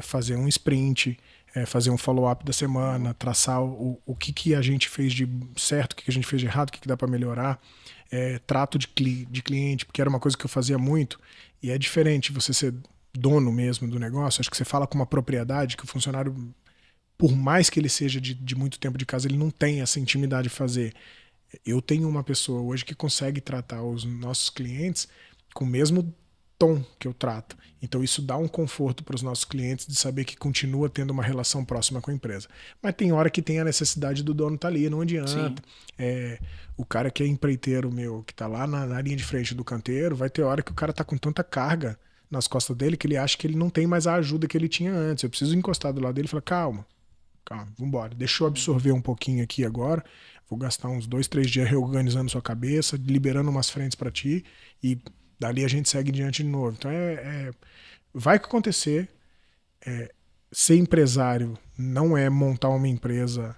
fazer um sprint, fazer um follow-up da semana, traçar o que a gente fez de certo, o que a gente fez de errado, o que dá para melhorar, trato de cliente, porque era uma coisa que eu fazia muito, e é diferente você ser dono mesmo do negócio. Acho que você fala com uma propriedade que o funcionário, por mais que ele seja de muito tempo de casa, ele não tem essa intimidade de fazer. Eu tenho uma pessoa hoje que consegue tratar os nossos clientes com o mesmo tom que eu trato. Então isso dá um conforto para os nossos clientes de saber que continua tendo uma relação próxima com a empresa. Mas tem hora que tem a necessidade do dono estar ali, não adianta. O cara que é empreiteiro meu, que está lá na linha de frente do canteiro, vai ter hora que o cara está com tanta carga nas costas dele que ele acha que ele não tem mais a ajuda que ele tinha antes. Eu preciso encostar do lado dele e falar, calma, vambora. Deixa eu absorver um pouquinho aqui agora. Vou gastar uns 2, 3 dias reorganizando sua cabeça, liberando umas frentes para ti e dali a gente segue diante de novo. Então vai acontecer. Ser empresário não é montar uma empresa,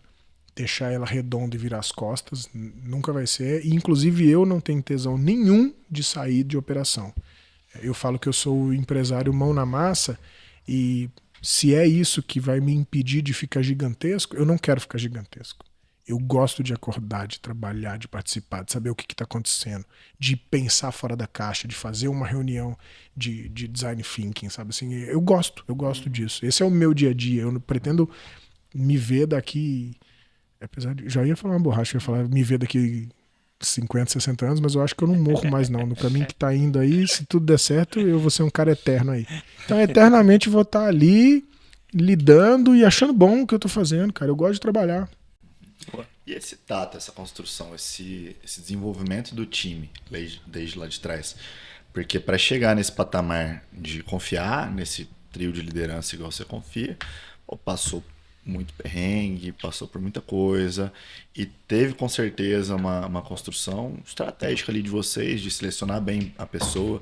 deixar ela redonda e virar as costas. Nunca vai ser. E, inclusive eu não tenho tesão nenhum de sair de operação. Eu falo que eu sou o empresário mão na massa e se é isso que vai me impedir de ficar gigantesco, eu não quero ficar gigantesco. Eu gosto de acordar, de trabalhar, de participar, de saber o que está acontecendo, de pensar fora da caixa, de fazer uma reunião de design thinking, sabe assim? Eu gosto disso. Esse é o meu dia a dia. Eu não pretendo me ver daqui, apesar de, já ia falar uma borracha, eu ia falar me ver daqui 50, 60 anos, mas eu acho que eu não morro mais não. No caminho que está indo aí, se tudo der certo, eu vou ser um cara eterno aí. Então, eternamente vou estar ali, lidando e achando bom o que eu estou fazendo, cara. Eu gosto de trabalhar. E esse tato, essa construção, esse desenvolvimento do time desde lá de trás? Porque para chegar nesse patamar de confiar nesse trio de liderança igual você confia, passou muito perrengue, passou por muita coisa e teve com certeza uma construção estratégica ali de vocês, de selecionar bem a pessoa,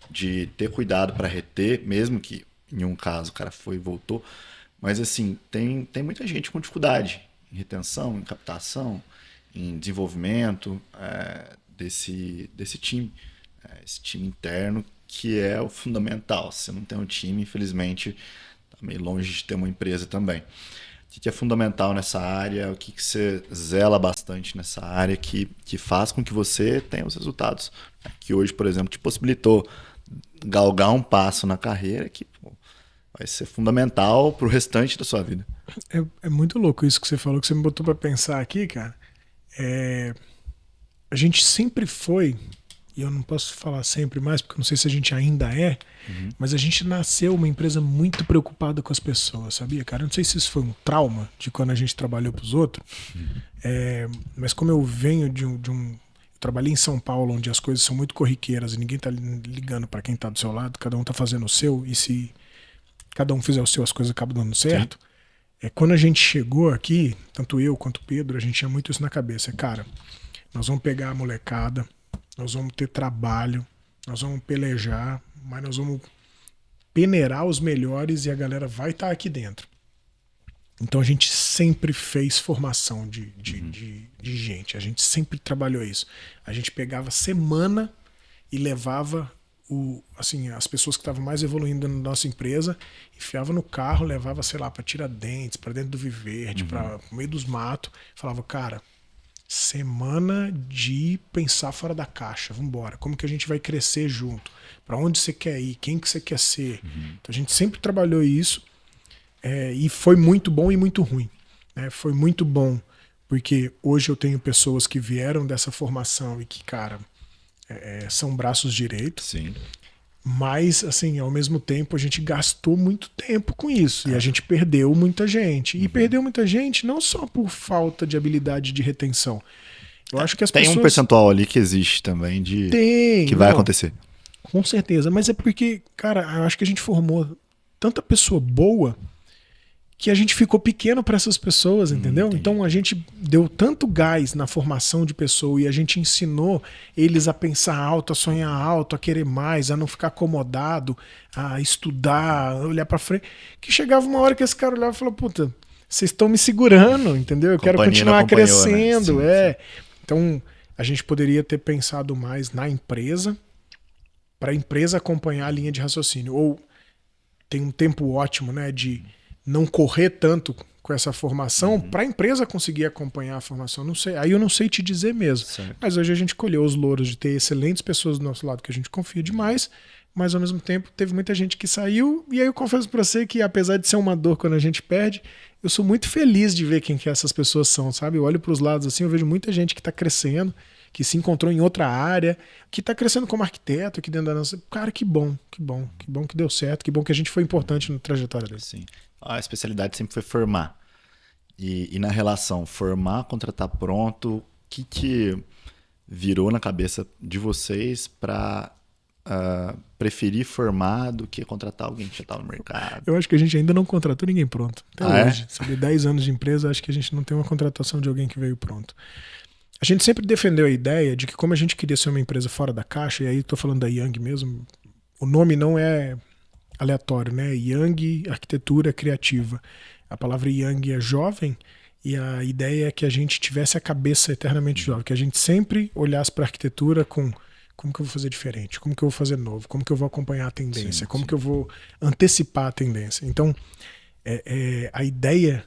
de ter cuidado para reter, mesmo que em um caso o cara foi e voltou. Mas assim, tem muita gente com dificuldade em retenção, em captação, em desenvolvimento desse time. Esse time interno que é o fundamental. Se você não tem um time, infelizmente, está meio longe de ter uma empresa também. que é fundamental nessa área, o que você zela bastante nessa área que faz com que você tenha os resultados. Que hoje, por exemplo, te possibilitou galgar um passo na carreira que vai ser fundamental para o restante da sua vida. É muito louco isso que você falou, que você me botou para pensar aqui, cara. A gente sempre foi, e eu não posso falar sempre mais, porque eu não sei se a gente ainda é, mas a gente nasceu uma empresa muito preocupada com as pessoas, sabia, cara? Eu não sei se isso foi um trauma de quando a gente trabalhou para os outros, mas como eu venho de um... Eu trabalhei em São Paulo, onde as coisas são muito corriqueiras e ninguém tá ligando para quem tá do seu lado, cada um tá fazendo o seu, e se cada um fizer o seu, as coisas acabam dando certo. Quando a gente chegou aqui, tanto eu quanto o Pedro, a gente tinha muito isso na cabeça. Cara, nós vamos pegar a molecada, nós vamos ter trabalho, nós vamos pelejar, mas nós vamos peneirar os melhores e a galera vai estar aqui dentro. Então a gente sempre fez formação de gente, a gente sempre trabalhou isso. A gente pegava semana e levava as pessoas que estavam mais evoluindo na nossa empresa, enfiava no carro, levava, sei lá, para Tiradentes, para dentro do Viverde, para o meio dos matos, falava, cara, semana de pensar fora da caixa, vambora, como que a gente vai crescer junto, para onde você quer ir, quem que você quer ser. Então a gente sempre trabalhou isso, e foi muito bom e muito ruim, né? Foi muito bom porque hoje eu tenho pessoas que vieram dessa formação e que, cara, são braços direitos. Sim. Mas, assim, ao mesmo tempo, a gente gastou muito tempo com isso. E a gente perdeu muita gente. E perdeu muita gente não só por falta de habilidade de retenção. Eu acho que as pessoas... Tem um percentual ali que existe também que vai acontecer. Com certeza. Mas é porque, cara, eu acho que a gente formou tanta pessoa boa que a gente ficou pequeno para essas pessoas, entendeu? Então a gente deu tanto gás na formação de pessoa e a gente ensinou eles a pensar alto, a sonhar alto, a querer mais, a não ficar acomodado, a estudar, a olhar para frente, que chegava uma hora que esse cara olhava e falou, puta, vocês estão me segurando, entendeu? Eu quero continuar crescendo. Né? Sim. Então a gente poderia ter pensado mais na empresa, para a empresa acompanhar a linha de raciocínio. Ou tem um tempo ótimo, né, de não correr tanto com essa formação para a empresa conseguir acompanhar a formação. Não sei, aí eu não sei te dizer mesmo. Certo. Mas hoje a gente colheu os louros de ter excelentes pessoas do nosso lado que a gente confia demais, mas ao mesmo tempo teve muita gente que saiu, e aí eu confesso para você que apesar de ser uma dor quando a gente perde, eu sou muito feliz de ver quem que essas pessoas são, sabe? Eu olho para os lados assim, eu vejo muita gente que está crescendo, que se encontrou em outra área, que está crescendo como arquiteto aqui dentro da nossa... Cara, que bom que deu certo, que bom que a gente foi importante na trajetória dele. Sim. A especialidade sempre foi formar. E na relação formar, contratar pronto, o que virou na cabeça de vocês para preferir formar do que contratar alguém que já está no mercado? Eu acho que a gente ainda não contratou ninguém pronto. Até hoje. Sabe, 10 anos de empresa, acho que a gente não tem uma contratação de alguém que veio pronto. A gente sempre defendeu a ideia de que como a gente queria ser uma empresa fora da caixa, e aí estou falando da Young mesmo, o nome não é aleatório, né? Young, arquitetura criativa. A palavra Young é jovem e a ideia é que a gente tivesse a cabeça eternamente jovem, que a gente sempre olhasse para a arquitetura com como que eu vou fazer diferente, como que eu vou fazer novo, como que eu vou acompanhar a tendência, como que eu vou antecipar a tendência. Então, a ideia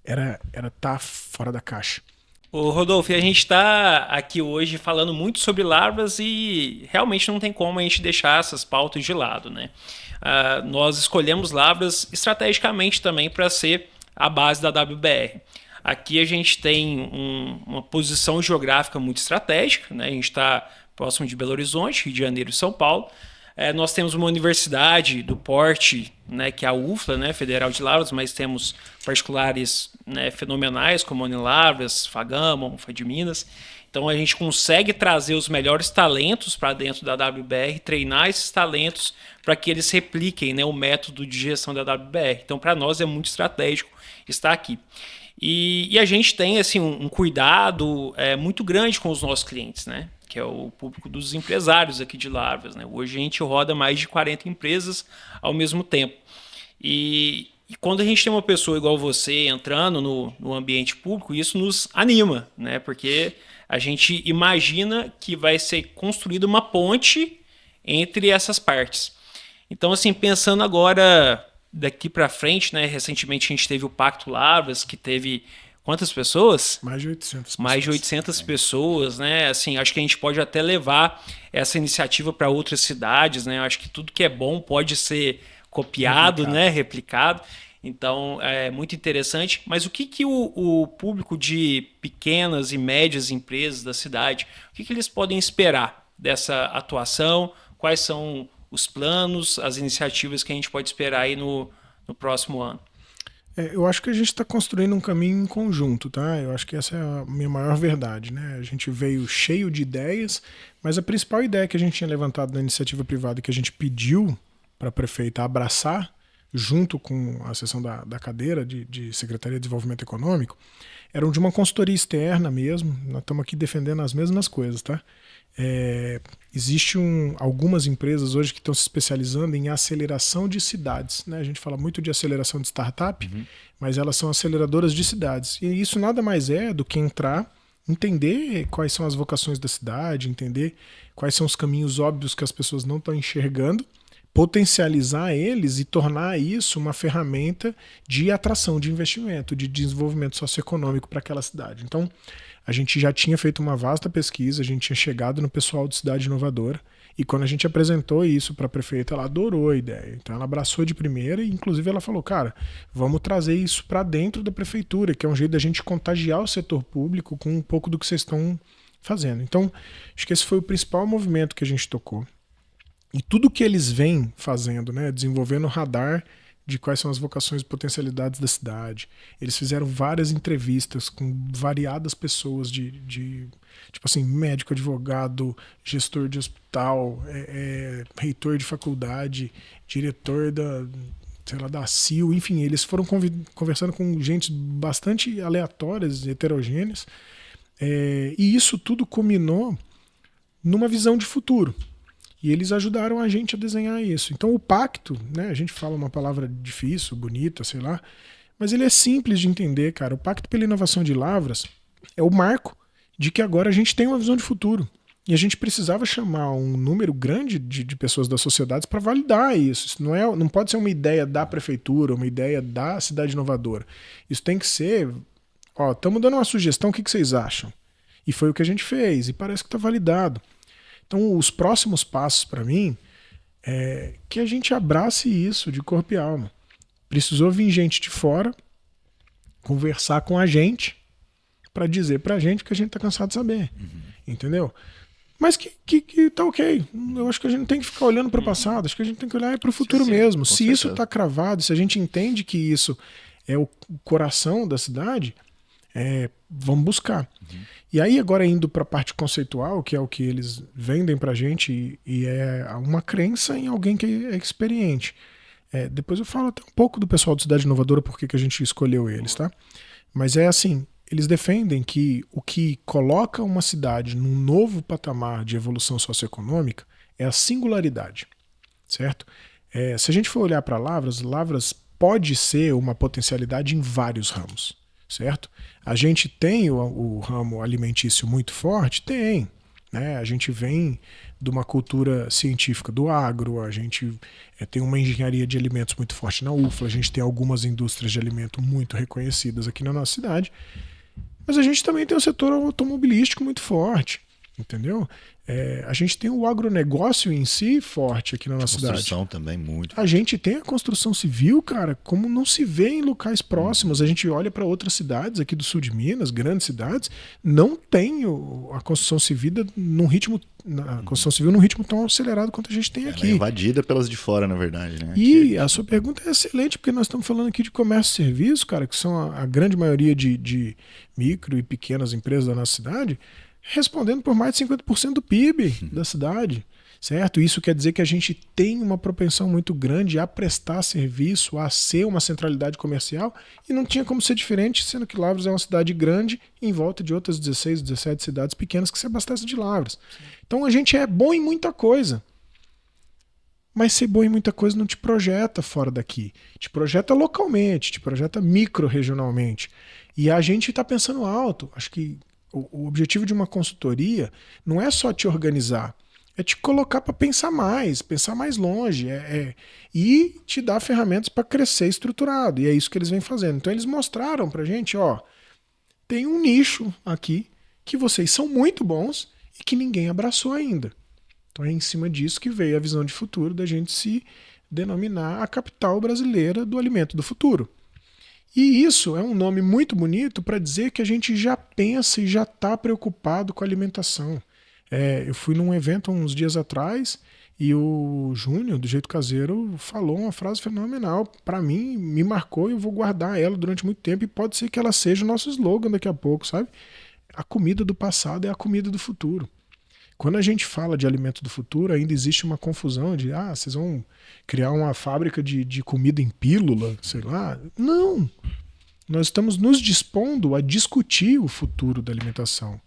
era estar fora da caixa. Ô Rodolfo, a gente está aqui hoje falando muito sobre larvas e realmente não tem como a gente deixar essas pautas de lado, né? Nós escolhemos Lavras estrategicamente também para ser a base da WBR. Aqui a gente tem uma posição geográfica muito estratégica, né? A gente está próximo de Belo Horizonte, Rio de Janeiro e São Paulo. Nós temos uma universidade do porte, né, que é a UFLA, né, Federal de Lavras, mas temos particulares, né, fenomenais como a Unilavras, Fagama, UFA de Minas. Então a gente consegue trazer os melhores talentos para dentro da WBR, treinar esses talentos para que eles repliquem, né, o método de gestão da WBR. Então para nós é muito estratégico estar aqui. E a gente tem assim, um cuidado muito grande com os nossos clientes, né? Que é o público dos empresários aqui de Lavras, né? Hoje a gente roda mais de 40 empresas ao mesmo tempo. E quando a gente tem uma pessoa igual você entrando no ambiente público, isso nos anima, né? Porque a gente imagina que vai ser construída uma ponte entre essas partes. Então, assim, pensando agora daqui para frente, né? Recentemente a gente teve o Pacto Lavras, que teve quantas pessoas? Mais de 800 pessoas. Mais de 800 pessoas, né? Assim, acho que a gente pode até levar essa iniciativa para outras cidades, né? Eu acho que tudo que é bom pode ser copiado, né? Replicado. Então, é muito interessante. Mas o que o público de pequenas e médias empresas da cidade, o que eles podem esperar dessa atuação? Quais são os planos, as iniciativas que a gente pode esperar aí no próximo ano? Eu acho que a gente está construindo um caminho em conjunto, tá? Eu acho que essa é a minha maior verdade, né? A gente veio cheio de ideias, mas a principal ideia que a gente tinha levantado na iniciativa privada e que a gente pediu para a prefeita abraçar, junto com a sessão da cadeira de Secretaria de Desenvolvimento Econômico, eram de uma consultoria externa mesmo. Nós estamos aqui defendendo as mesmas coisas, tá? Existem algumas empresas hoje que estão se especializando em aceleração de cidades, né? A gente fala muito de aceleração de startup, mas elas são aceleradoras de cidades. E isso nada mais é do que entrar, entender quais são as vocações da cidade, entender quais são os caminhos óbvios que as pessoas não estão enxergando, potencializar eles e tornar isso uma ferramenta de atração de investimento, de desenvolvimento socioeconômico para aquela cidade. Então, a gente já tinha feito uma vasta pesquisa, a gente tinha chegado no pessoal de Cidade Inovadora, e quando a gente apresentou isso para a prefeita, ela adorou a ideia. Então ela abraçou de primeira e inclusive ela falou, cara, vamos trazer isso para dentro da prefeitura, que é um jeito da gente contagiar o setor público com um pouco do que vocês estão fazendo. Então, acho que esse foi o principal movimento que a gente tocou. E tudo que eles vêm fazendo, né, desenvolvendo o radar de quais são as vocações e potencialidades da cidade. Eles fizeram várias entrevistas com variadas pessoas tipo assim, médico, advogado, gestor de hospital, reitor de faculdade, diretor da CIO, enfim, eles foram conversando com gente bastante aleatórias, heterogêneas, e isso tudo culminou numa visão de futuro. E eles ajudaram a gente a desenhar isso. Então o pacto, né, a gente fala uma palavra difícil, bonita, sei lá, mas ele é simples de entender, cara. O Pacto pela Inovação de Lavras é o marco de que agora a gente tem uma visão de futuro. E a gente precisava chamar um número grande de pessoas da sociedade para validar isso. Isso não pode ser uma ideia da prefeitura, uma ideia da cidade inovadora. Isso tem que ser, estamos dando uma sugestão, o que vocês acham? E foi o que a gente fez, e parece que está validado. Então, os próximos passos para mim é que a gente abrace isso de corpo e alma. Precisou vir gente de fora conversar com a gente para dizer para a gente que a gente está cansado de saber. Entendeu? Mas que tá ok. Eu acho que a gente não tem que ficar olhando para o passado. Acho que a gente tem que olhar para o futuro mesmo. Se certeza. Isso está cravado, se a gente entende que isso é o coração da cidade, vamos buscar. E aí agora indo para a parte conceitual, que é o que eles vendem para a gente e é uma crença em alguém que é experiente. Depois eu falo até um pouco do pessoal do Cidade Inovadora, porque que a gente escolheu eles, tá? Mas é assim, eles defendem que o que coloca uma cidade num novo patamar de evolução socioeconômica é a singularidade, certo? Se a gente for olhar para Lavras pode ser uma potencialidade em vários ramos. Certo? A gente tem o ramo alimentício muito forte? Tem. Né? A gente vem de uma cultura científica do agro, a gente tem uma engenharia de alimentos muito forte na UFLA, a gente tem algumas indústrias de alimento muito reconhecidas aqui na nossa cidade, mas a gente também tem um setor automobilístico muito forte, entendeu? A gente tem o agronegócio em si forte aqui na nossa cidade. A construção também muito. A gente tem a construção civil, cara, como não se vê em locais próximos. A gente olha para outras cidades aqui do sul de Minas, grandes cidades, não tem a construção civil num ritmo tão acelerado quanto a gente tem aqui. É invadida pelas de fora, na verdade, né? E a sua pergunta é excelente, porque nós estamos falando aqui de comércio e serviço, cara, que são a grande maioria de micro e pequenas empresas da nossa cidade, respondendo por mais de 50% do PIB da cidade, certo? Isso quer dizer que a gente tem uma propensão muito grande a prestar serviço, a ser uma centralidade comercial, e não tinha como ser diferente, sendo que Lavras é uma cidade grande em volta de outras 16, 17 cidades pequenas que se abastecem de Lavras. Sim. Então a gente é bom em muita coisa, mas ser bom em muita coisa não te projeta fora daqui, te projeta localmente, te projeta micro-regionalmente. E a gente está pensando alto. Acho que o objetivo de uma consultoria não é só te organizar, é te colocar para pensar mais longe, e te dar ferramentas para crescer estruturado. E é isso que eles vêm fazendo. Então eles mostraram pra gente, ó, tem um nicho aqui que vocês são muito bons e que ninguém abraçou ainda. Então é em cima disso que veio a visão de futuro da gente se denominar a capital brasileira do alimento do futuro. E isso é um nome muito bonito para dizer que a gente já pensa e já está preocupado com a alimentação. Eu fui num evento uns dias atrás e o Júnior, do Jeito Caseiro, falou uma frase fenomenal. Para mim, me marcou e eu vou guardar ela durante muito tempo e pode ser que ela seja o nosso slogan daqui a pouco, sabe? A comida do passado é a comida do futuro. Quando a gente fala de alimento do futuro, ainda existe uma confusão de vocês vão criar uma fábrica de comida em pílula, sei lá. Não! Nós estamos nos dispondo a discutir o futuro da alimentação,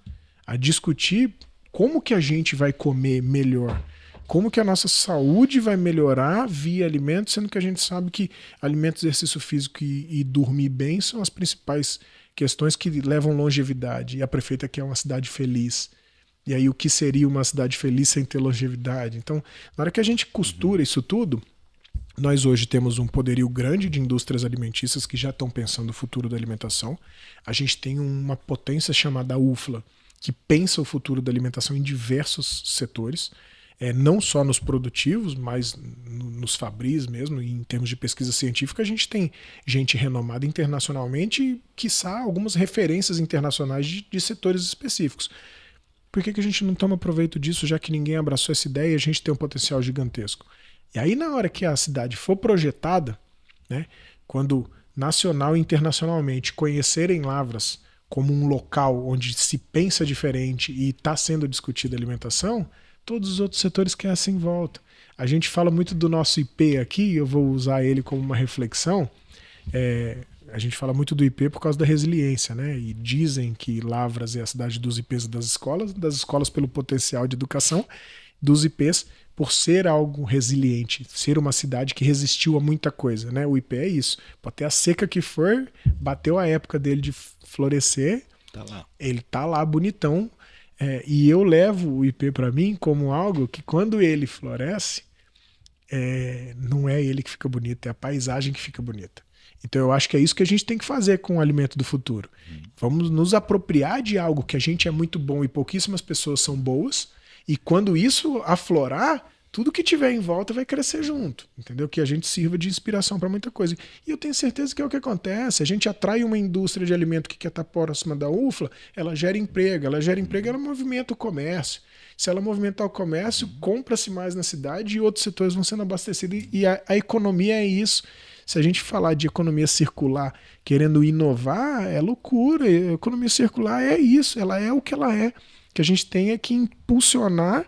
a discutir como que a gente vai comer melhor, como que a nossa saúde vai melhorar via alimentos, sendo que a gente sabe que alimento, exercício físico e dormir bem são as principais questões que levam longevidade. E a prefeita quer uma cidade feliz. E aí o que seria uma cidade feliz sem ter longevidade? Então, na hora que a gente costura isso tudo, nós hoje temos um poderio grande de indústrias alimentícias que já estão pensando o futuro da alimentação. A gente tem uma potência chamada UFLA, que pensa o futuro da alimentação em diversos setores, não só nos produtivos, mas nos fabris mesmo, e em termos de pesquisa científica, a gente tem gente renomada internacionalmente e, quiçá, algumas referências internacionais de setores específicos. Por que a gente não toma proveito disso, já que ninguém abraçou essa ideia e a gente tem um potencial gigantesco? E aí, na hora que a cidade for projetada, né, quando nacional e internacionalmente conhecerem Lavras como um local onde se pensa diferente e está sendo discutida a alimentação, todos os outros setores crescem em volta. A gente fala muito do nosso IP aqui, eu vou usar ele como uma reflexão. A gente fala muito do IP por causa da resiliência, né? E dizem que Lavras é a cidade dos IPs das escolas pelo potencial de educação, dos IPs por ser algo resiliente, ser uma cidade que resistiu a muita coisa, né? O IP é isso. Pode ter a seca que for, bateu a época dele de florescer, tá lá. Ele tá lá bonitão. E eu levo o IP para mim como algo que quando ele floresce, não é ele que fica bonito, é a paisagem que fica bonita. Então eu acho que é isso que a gente tem que fazer com o alimento do futuro. Vamos nos apropriar de algo que a gente é muito bom e pouquíssimas pessoas são boas, e quando isso aflorar, tudo que tiver em volta vai crescer junto, entendeu? Que a gente sirva de inspiração para muita coisa. E eu tenho certeza que é o que acontece. A gente atrai uma indústria de alimento que quer estar próxima da UFLA, ela gera emprego, ela movimenta o comércio. Se ela movimentar o comércio, compra-se mais na cidade e outros setores vão sendo abastecidos. E a economia é isso. Se a gente falar de economia circular querendo inovar, é loucura. A economia circular é isso, ela é o que ela é. Que a gente tem que impulsionar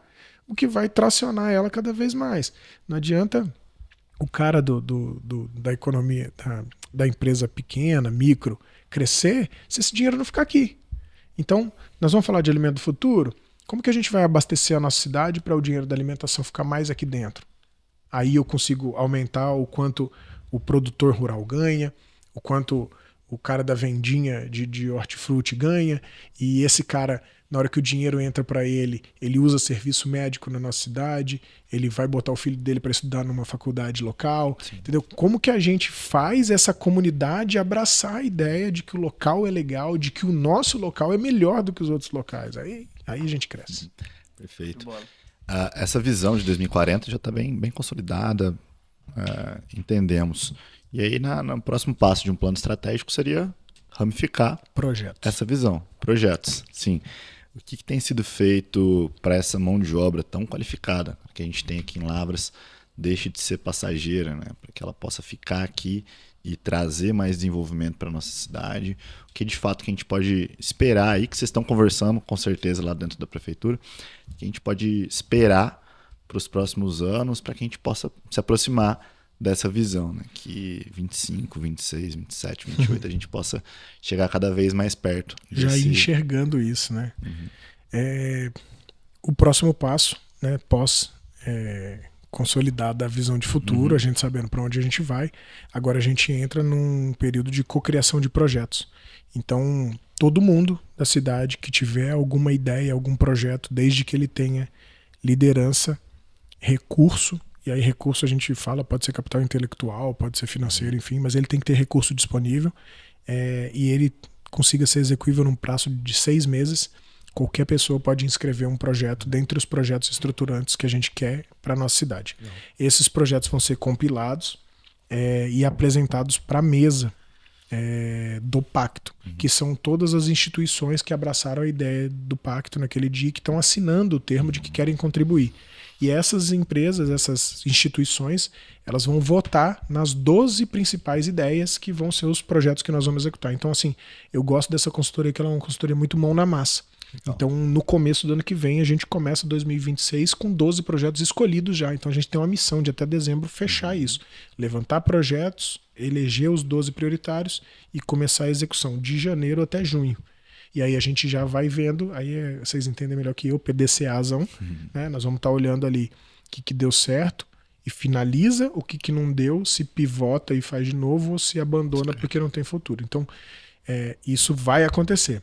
o que vai tracionar ela cada vez mais. Não adianta o cara da economia, da empresa pequena, micro, crescer se esse dinheiro não ficar aqui. Então, nós vamos falar de alimento do futuro. Como que a gente vai abastecer a nossa cidade para o dinheiro da alimentação ficar mais aqui dentro? Aí eu consigo aumentar o quanto o produtor rural ganha, o quanto o cara da vendinha de hortifruti ganha, e esse cara, na hora que o dinheiro entra para ele usa serviço médico na nossa cidade, ele vai botar o filho dele para estudar numa faculdade local, entendeu? Como que a gente faz essa comunidade abraçar a ideia de que o local é legal, de que o nosso local é melhor do que os outros locais? Aí a gente cresce. Perfeito. Essa visão de 2040 já está bem consolidada, entendemos. E aí, no próximo passo de um plano estratégico seria ramificar essa visão. Projetos, sim. O que tem sido feito para essa mão de obra tão qualificada que a gente tem aqui em Lavras deixe de ser passageira, né? Para que ela possa ficar aqui e trazer mais desenvolvimento para a nossa cidade? O que de fato que a gente pode esperar aí, que vocês estão conversando com certeza lá dentro da prefeitura, que a gente pode esperar para os próximos anos para que a gente possa se aproximar dessa visão, né? Que 25, 26, 27, 28 a gente possa chegar cada vez mais perto. Já ir enxergando isso, né? O próximo passo, né, consolidada a visão de futuro, a gente sabendo para onde a gente vai, agora a gente entra num período de cocriação de projetos. Então, todo mundo da cidade que tiver alguma ideia, algum projeto, desde que ele tenha liderança, recurso. E aí recurso a gente fala, pode ser capital intelectual, pode ser financeiro, enfim, mas ele tem que ter recurso disponível e ele consiga ser execuível num prazo de 6 meses. Qualquer pessoa pode inscrever um projeto dentre os projetos estruturantes que a gente quer para a nossa cidade. Esses projetos vão ser compilados e apresentados para a mesa do pacto, que são todas as instituições que abraçaram a ideia do pacto naquele dia, que estão assinando o termo de que querem contribuir. E essas empresas, essas instituições, elas vão votar nas 12 principais ideias que vão ser os projetos que nós vamos executar. Então, assim, eu gosto dessa consultoria, que ela é uma consultoria muito mão na massa. Então, no começo do ano que vem, a gente começa 2026 com 12 projetos escolhidos já. Então, a gente tem uma missão de até dezembro fechar isso. Levantar projetos, eleger os 12 prioritários e começar a execução de janeiro até junho. E aí a gente já vai vendo, aí vocês entendem melhor que eu, PDCAzão, né? Nós vamos estar olhando ali o que deu certo e finaliza, o que não deu, se pivota e faz de novo ou se abandona porque não tem futuro. Então, isso vai acontecer.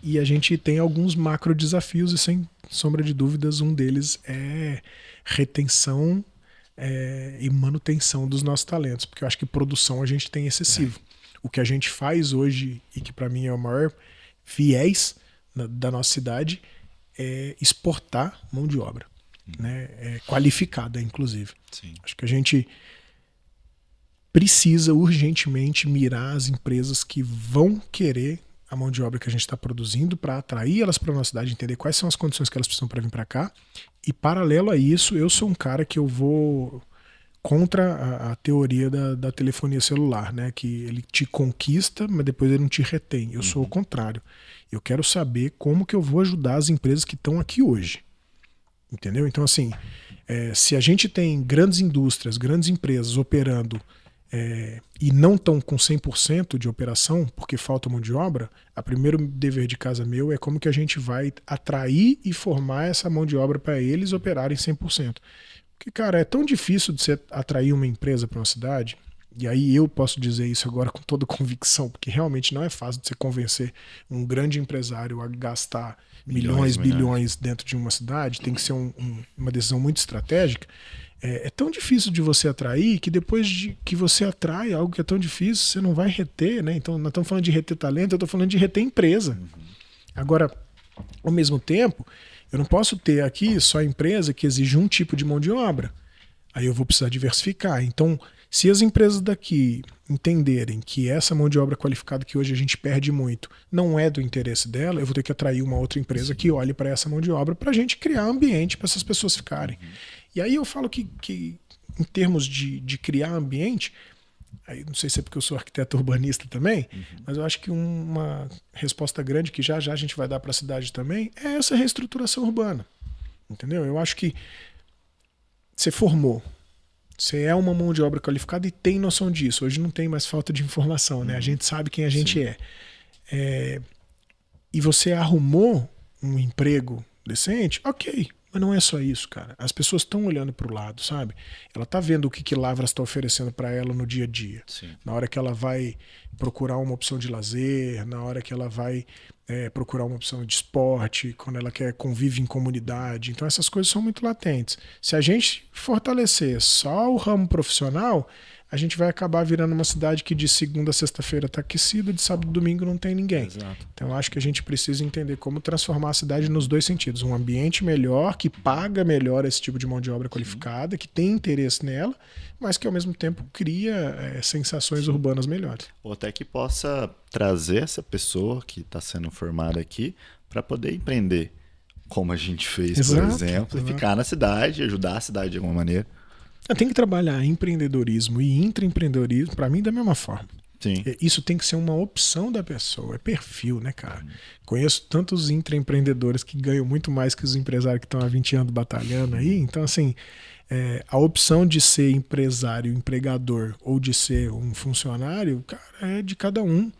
E a gente tem alguns macro desafios e sem sombra de dúvidas um deles é retenção e manutenção dos nossos talentos, porque eu acho que produção a gente tem excessivo. O que a gente faz hoje e que para mim é o maior viés da nossa cidade é exportar mão de obra, né? Qualificada, inclusive. Sim. Acho que a gente precisa urgentemente mirar as empresas que vão querer a mão de obra que a gente está produzindo para atrair elas para a nossa cidade, entender quais são as condições que elas precisam para vir para cá. E paralelo a isso, eu sou um cara que eu vou contra a teoria da telefonia celular, né? Que ele te conquista, mas depois ele não te retém. Eu sou o contrário. Eu quero saber como que eu vou ajudar as empresas que estão aqui hoje. Entendeu? Então, assim, se a gente tem grandes indústrias, grandes empresas operando e não estão com 100% de operação porque falta mão de obra, o primeiro dever de casa meu é como que a gente vai atrair e formar essa mão de obra para eles operarem 100%. Porque, cara, é tão difícil de você atrair uma empresa para uma cidade, e aí eu posso dizer isso agora com toda convicção, porque realmente não é fácil de você convencer um grande empresário a gastar milhões, bilhões dentro de uma cidade, tem que ser uma decisão muito estratégica. É tão difícil de você atrair que depois de que você atrai algo que é tão difícil, você não vai reter, né? Então, nós estamos falando de reter talento, eu estou falando de reter empresa. Agora, ao mesmo tempo, eu não posso ter aqui só empresa que exige um tipo de mão de obra. Aí eu vou precisar diversificar. Então, se as empresas daqui entenderem que essa mão de obra qualificada que hoje a gente perde muito não é do interesse dela, eu vou ter que atrair uma outra empresa que olhe para essa mão de obra para a gente criar ambiente para essas pessoas ficarem. E aí eu falo que em termos de criar ambiente, aí não sei se é porque eu sou arquiteto urbanista também, mas eu acho que uma resposta grande que já a gente vai dar para a cidade também é essa reestruturação urbana. Entendeu? Eu acho que você formou, você é uma mão de obra qualificada e tem noção disso. Hoje não tem mais falta de informação, né? A gente sabe quem a gente é. E você arrumou um emprego decente, ok. Mas não é só isso, cara. As pessoas estão olhando para o lado, sabe? Ela tá vendo o que Lavras está oferecendo para ela no dia a dia. Sim. Na hora que ela vai procurar uma opção de lazer, na hora que ela vai procurar uma opção de esporte, quando ela convive em comunidade. Então essas coisas são muito latentes. Se a gente fortalecer só o ramo profissional, a gente vai acabar virando uma cidade que de segunda a sexta-feira está aquecida, de sábado e domingo não tem ninguém. Exato. Então eu acho que a gente precisa entender como transformar a cidade nos dois sentidos. Um ambiente melhor, que paga melhor esse tipo de mão de obra qualificada, que tem interesse nela, mas que ao mesmo tempo cria sensações urbanas melhores. Ou até que possa trazer essa pessoa que está sendo formada aqui para poder empreender, como a gente fez, por exemplo, e ficar na cidade, ajudar a cidade de alguma maneira. Tem que trabalhar empreendedorismo e intraempreendedorismo, para mim, da mesma forma. Sim. Isso tem que ser uma opção da pessoa, é perfil, né, cara? Conheço tantos intraempreendedores que ganham muito mais que os empresários que estão há 20 anos batalhando aí. Então, assim, a opção de ser empresário, empregador ou de ser um funcionário, cara, é de cada um.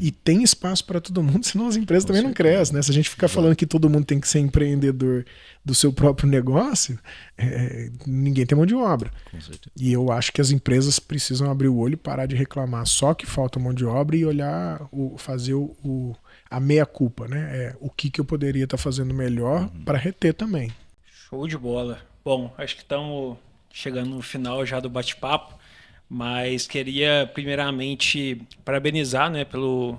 E tem espaço para todo mundo, senão as empresas também não crescem, né? Se a gente ficar falando que todo mundo tem que ser empreendedor do seu próprio negócio, ninguém tem mão de obra. Com certeza. E eu acho que as empresas precisam abrir o olho e parar de reclamar só que falta mão de obra e olhar, fazer a meia-culpa, né? O que eu poderia estar fazendo melhor para reter também. Show de bola. Bom, acho que estamos chegando no final já do bate-papo, mas queria primeiramente parabenizar, né, pelo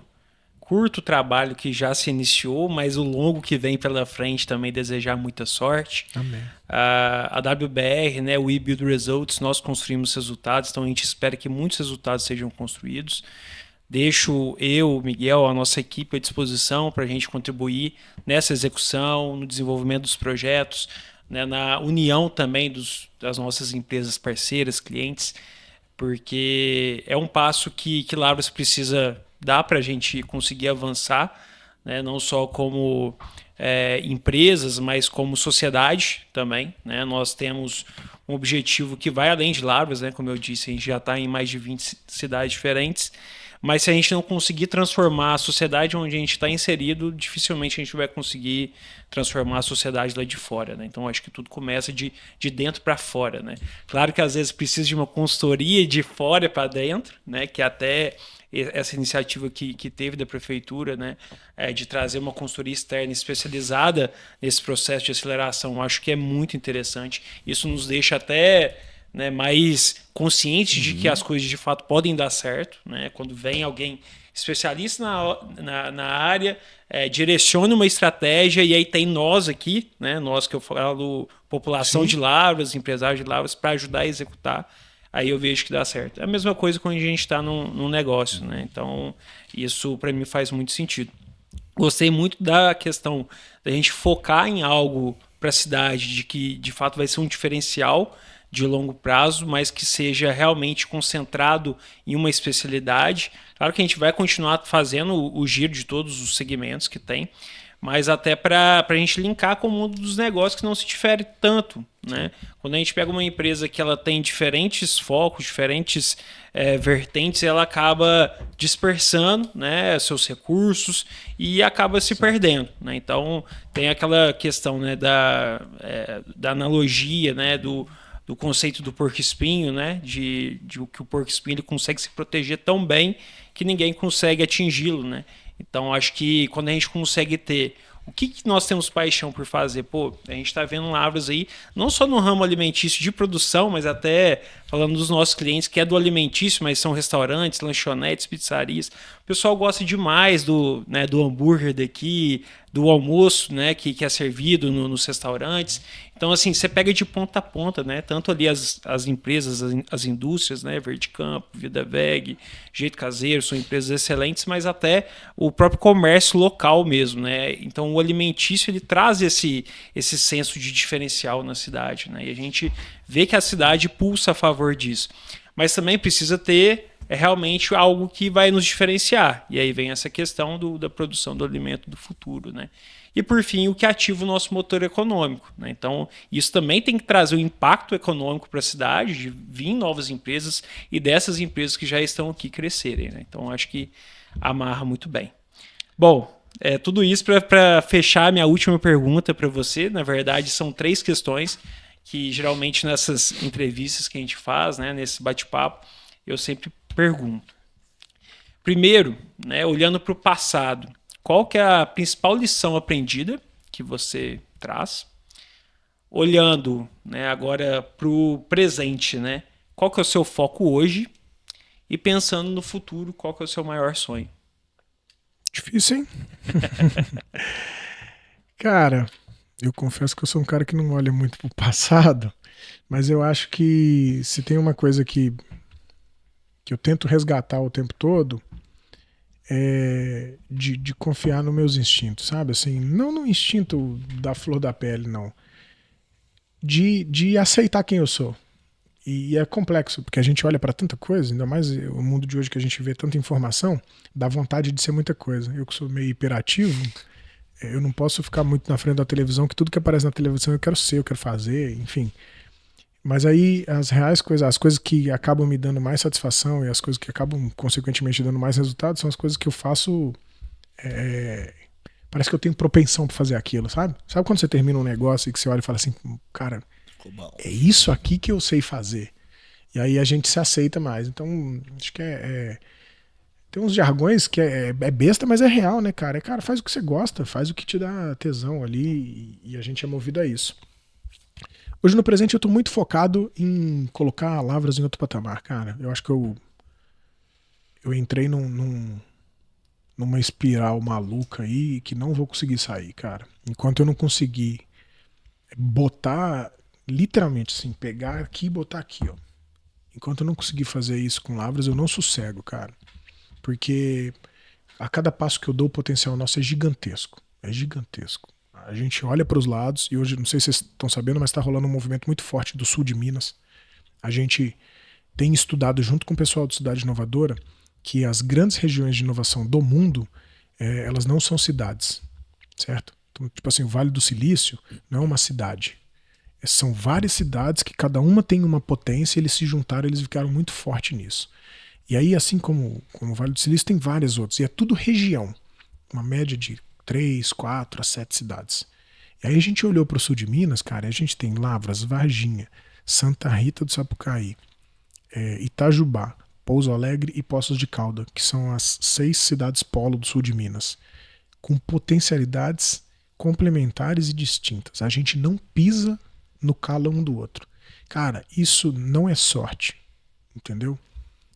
curto trabalho que já se iniciou, mas o longo que vem pela frente também desejar muita sorte. Amém. A WBR, né, We Build Results, nós construímos resultados, então a gente espera que muitos resultados sejam construídos. Deixo eu, Miguel, a nossa equipe à disposição para a gente contribuir nessa execução, no desenvolvimento dos projetos, né, na união também das nossas empresas parceiras, clientes, porque é um passo que Lavras precisa dar para a gente conseguir avançar, né, não só como empresas, mas como sociedade também. Né? Nós temos um objetivo que vai além de Lavras, né? Como eu disse, a gente já está em mais de 20 cidades diferentes, mas se a gente não conseguir transformar a sociedade onde a gente está inserido, dificilmente a gente vai conseguir transformar a sociedade lá de fora. Né? Então, acho que tudo começa de dentro para fora. Né? Claro que às vezes precisa de uma consultoria de fora para dentro, né? Que até essa iniciativa que teve da prefeitura, né? De trazer uma consultoria externa especializada nesse processo de aceleração, acho que é muito interessante. Isso nos deixa até... né, mais conscientes de que as coisas de fato podem dar certo, né? Quando vem alguém especialista na área, direciona uma estratégia, e aí tem nós aqui, né, nós que eu falo, população Sim. de Lavras, empresários de Lavras, para ajudar a executar, aí eu vejo que dá certo. É a mesma coisa quando a gente está num negócio, né? Então isso para mim faz muito sentido. Gostei muito da questão da gente focar em algo para a cidade, de que de fato vai ser um diferencial de longo prazo, mas que seja realmente concentrado em uma especialidade. Claro que a gente vai continuar fazendo o giro de todos os segmentos que tem, mas até para a gente linkar com o mundo dos negócios, que não se difere tanto. Né? Quando a gente pega uma empresa que ela tem diferentes focos, diferentes vertentes, ela acaba dispersando, né, seus recursos e acaba se perdendo. Né? Então, tem aquela questão, né, da analogia, né, do conceito do porco-espinho, né? De que o porco-espinho consegue se proteger tão bem que ninguém consegue atingi-lo, né? Então, acho que quando a gente consegue ter... O que nós temos paixão por fazer? Pô, a gente está vendo Lavras aí, não só no ramo alimentício de produção, mas até falando dos nossos clientes, que é do alimentício, mas são restaurantes, lanchonetes, pizzarias. O pessoal gosta demais do hambúrguer daqui, do almoço, né, que é servido nos restaurantes. Então, assim, você pega de ponta a ponta, né? Tanto ali as empresas, as indústrias, né? Verdecampo, Vida Veg, Jeito Caseiro, são empresas excelentes, mas até o próprio comércio local mesmo, né? Então, o alimentício, ele traz esse senso de diferencial na cidade, né? E a gente vê que a cidade pulsa a favor disso. Mas também precisa ter realmente algo que vai nos diferenciar. E aí vem essa questão da produção do alimento do futuro, né? E, por fim, o que ativa o nosso motor econômico. Né? Então, isso também tem que trazer um impacto econômico para a cidade, de vir novas empresas e dessas empresas que já estão aqui crescerem. Né? Então, acho que amarra muito bem. Bom, tudo isso para fechar minha última pergunta para você. Na verdade, são 3 questões que, geralmente, nessas entrevistas que a gente faz, né, nesse bate-papo, eu sempre pergunto. Primeiro, né, olhando para o passado, qual que é a principal lição aprendida que você traz? Olhando, né, agora para o presente, né, qual que é o seu foco hoje? E pensando no futuro, qual que é o seu maior sonho? Difícil, hein? Cara, eu confesso que eu sou um cara que não olha muito pro passado, mas eu acho que se tem uma coisa que eu tento resgatar o tempo todo, de confiar nos meus instintos, sabe? Assim, não no instinto da flor da pele, não. De aceitar quem eu sou. E é complexo, porque a gente olha para tanta coisa, ainda mais o mundo de hoje que a gente vê tanta informação, dá vontade de ser muita coisa. Eu que sou meio hiperativo, eu não posso ficar muito na frente da televisão, que tudo que aparece na televisão eu quero ser, eu quero fazer, enfim. Mas aí as reais coisas, as coisas que acabam me dando mais satisfação e as coisas que acabam consequentemente dando mais resultado são as coisas que eu faço. Parece que eu tenho propensão para fazer aquilo, sabe? Sabe quando você termina um negócio e que você olha e fala assim, cara, é isso aqui que eu sei fazer. E aí a gente se aceita mais. Então, acho que tem uns jargões que é besta, mas é real, né, cara? Cara, faz o que você gosta, faz o que te dá tesão ali e a gente é movido a isso. Hoje no presente eu tô muito focado em colocar Lavras em outro patamar, cara. Eu acho que eu entrei numa espiral maluca aí que não vou conseguir sair, cara. Enquanto eu não conseguir botar, literalmente assim, pegar aqui e botar aqui, ó. Enquanto eu não conseguir fazer isso com Lavras, eu não sossego, cara. Porque a cada passo que eu dou, o potencial nosso é gigantesco. É gigantesco. A gente olha para os lados, e hoje, não sei se vocês estão sabendo, mas está rolando um movimento muito forte do sul de Minas. A gente tem estudado junto com o pessoal do Cidade Inovadora que as grandes regiões de inovação do mundo, elas não são cidades, certo? Então, tipo assim, o Vale do Silício não é uma cidade. São várias cidades que cada uma tem uma potência, e eles se juntaram, eles ficaram muito fortes nisso. E aí, assim como o Vale do Silício, tem várias outras. E é tudo região. Uma média de 3, 4 a 7 cidades. E aí a gente olhou para o sul de Minas, cara, e a gente tem Lavras, Varginha, Santa Rita do Sapucaí, Itajubá, Pouso Alegre e Poços de Calda, que são as 6 cidades polo do sul de Minas, com potencialidades complementares e distintas. A gente não pisa no calo um do outro. Cara, isso não é sorte, entendeu?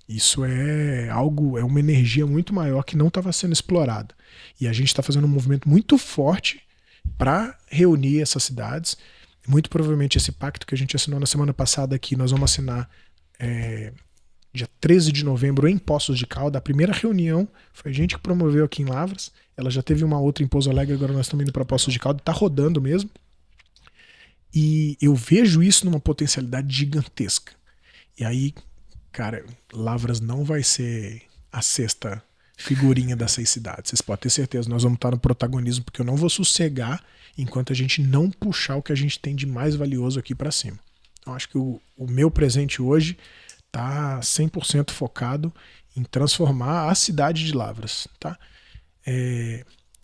Isso é algo, é uma energia muito maior que não estava sendo explorada. E a gente está fazendo um movimento muito forte para reunir essas cidades. Muito provavelmente esse pacto que a gente assinou na semana passada aqui, nós vamos assinar dia 13 de novembro em Poços de Calda. A primeira reunião foi a gente que promoveu aqui em Lavras. Ela já teve uma outra em Pouso Alegre, agora nós estamos indo para Poços de Calda. Está rodando mesmo. E eu vejo isso numa potencialidade gigantesca. E aí, cara, Lavras não vai ser a sexta figurinha das 6 cidades. Vocês podem ter certeza, nós vamos estar no protagonismo, porque eu não vou sossegar enquanto a gente não puxar o que a gente tem de mais valioso aqui para cima. Então acho que o meu presente hoje está 100% focado em transformar a cidade de Lavras, tá?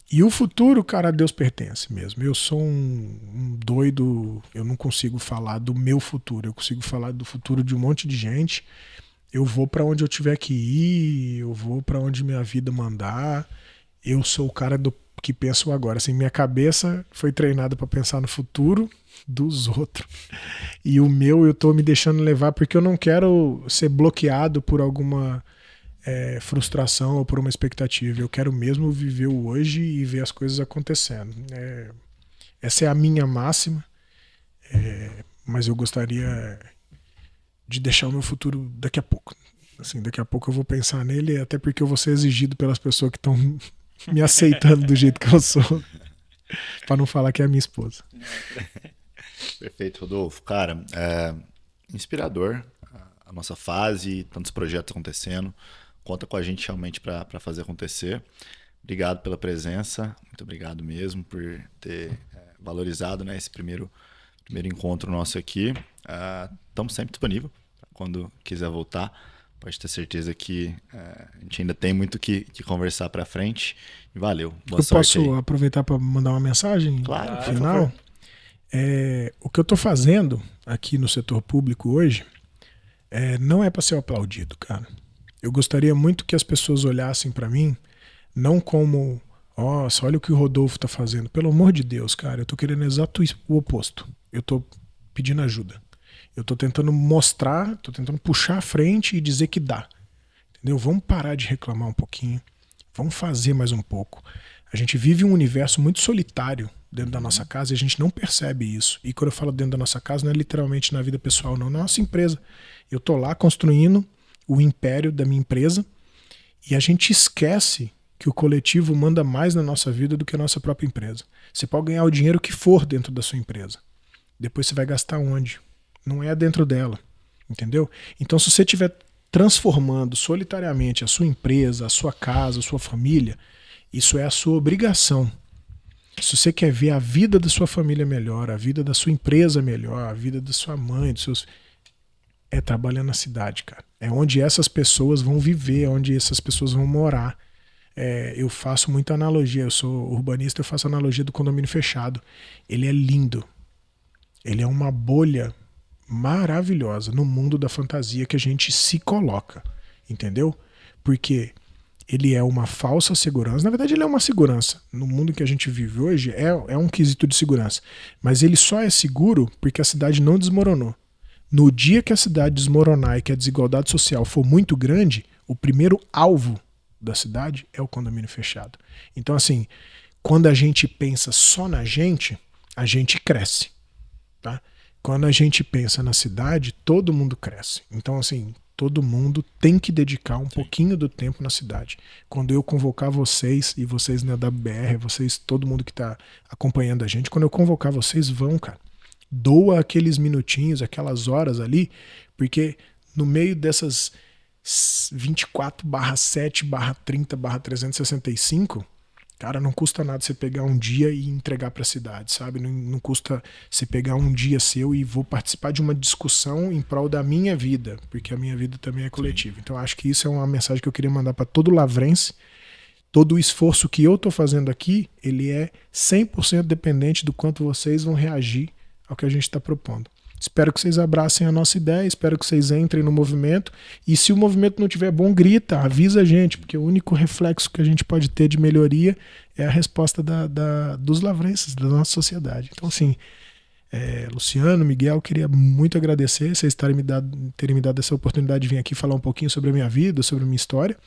E o futuro, cara, a Deus pertence mesmo. Eu sou um doido, eu não consigo falar do meu futuro, eu consigo falar do futuro de um monte de gente. Eu vou para onde eu tiver que ir, eu vou para onde minha vida mandar. Eu sou o cara que pensa agora. Assim, minha cabeça foi treinada para pensar no futuro dos outros. E o meu eu tô me deixando levar porque eu não quero ser bloqueado por alguma frustração ou por uma expectativa. Eu quero mesmo viver o hoje e ver as coisas acontecendo. Essa é a minha máxima, mas eu gostaria de deixar o meu futuro daqui a pouco. Assim, daqui a pouco eu vou pensar nele, até porque eu vou ser exigido pelas pessoas que estão me aceitando do jeito que eu sou, para não falar que é a minha esposa. Perfeito, Rodolfo. Cara, inspirador a nossa fase, tantos projetos acontecendo. Conta com a gente realmente para fazer acontecer. Obrigado pela presença, muito obrigado mesmo por ter valorizado, né, esse primeiro encontro nosso aqui. Estamos sempre disponíveis quando quiser voltar. Pode ter certeza que a gente ainda tem muito que conversar para frente. E valeu. Boa sorte. Posso aproveitar para mandar uma mensagem? Claro, no final? O que eu estou fazendo aqui no setor público hoje não é para ser aplaudido, cara. Eu gostaria muito que as pessoas olhassem para mim não como, nossa, olha o que o Rodolfo está fazendo. Pelo amor de Deus, cara, eu estou querendo exato o oposto. Eu estou pedindo ajuda. Eu estou tentando mostrar, estou tentando puxar a frente e dizer que dá. Entendeu? Vamos parar de reclamar um pouquinho. Vamos fazer mais um pouco. A gente vive um universo muito solitário dentro da nossa casa e a gente não percebe isso. E quando eu falo dentro da nossa casa, não é literalmente na vida pessoal, não. Na nossa empresa. Eu estou lá construindo o império da minha empresa e a gente esquece que o coletivo manda mais na nossa vida do que a nossa própria empresa. Você pode ganhar o dinheiro que for dentro da sua empresa. Depois você vai gastar onde? Não é dentro dela, entendeu? Então, se você estiver transformando solitariamente a sua empresa, a sua casa, a sua família, isso é a sua obrigação. Se você quer ver a vida da sua família melhor, a vida da sua empresa melhor, a vida da sua mãe, dos seus... trabalhar na cidade, cara. É onde essas pessoas vão viver, onde essas pessoas vão morar. Eu faço muita analogia, eu sou urbanista, eu faço analogia do condomínio fechado. Ele é lindo. Ele é uma bolha maravilhosa no mundo da fantasia que a gente se coloca, entendeu? Porque ele é uma falsa segurança. Na verdade, ele é uma segurança. No mundo que a gente vive hoje, é um quesito de segurança. Mas ele só é seguro porque a cidade não desmoronou. No dia que a cidade desmoronar e que a desigualdade social for muito grande, o primeiro alvo da cidade é o condomínio fechado. Então, assim, quando a gente pensa só na gente, a gente cresce. Tá? Quando a gente pensa na cidade, todo mundo cresce. Então, assim, todo mundo tem que dedicar um pouquinho do tempo na cidade. Quando eu convocar vocês, e vocês na WBR, vocês, todo mundo que está acompanhando a gente, quando eu convocar vocês, vão, cara. Doa aqueles minutinhos, aquelas horas ali, porque no meio dessas 24/7/30/365, cara, não custa nada você pegar um dia e entregar para a cidade, sabe? Não custa você pegar um dia seu e vou participar de uma discussão em prol da minha vida, porque a minha vida também é coletiva. Então acho que isso é uma mensagem que eu queria mandar para todo lavrense. Todo o esforço que eu estou fazendo aqui, ele é 100% dependente do quanto vocês vão reagir ao que a gente está propondo. Espero que vocês abracem a nossa ideia, espero que vocês entrem no movimento, e se o movimento não tiver bom, grita, avisa a gente, porque o único reflexo que a gente pode ter de melhoria é a resposta dos lavrenses, da nossa sociedade. Então, assim, Luciano, Miguel, queria muito agradecer vocês terem me dado essa oportunidade de vir aqui falar um pouquinho sobre a minha vida, sobre a minha história.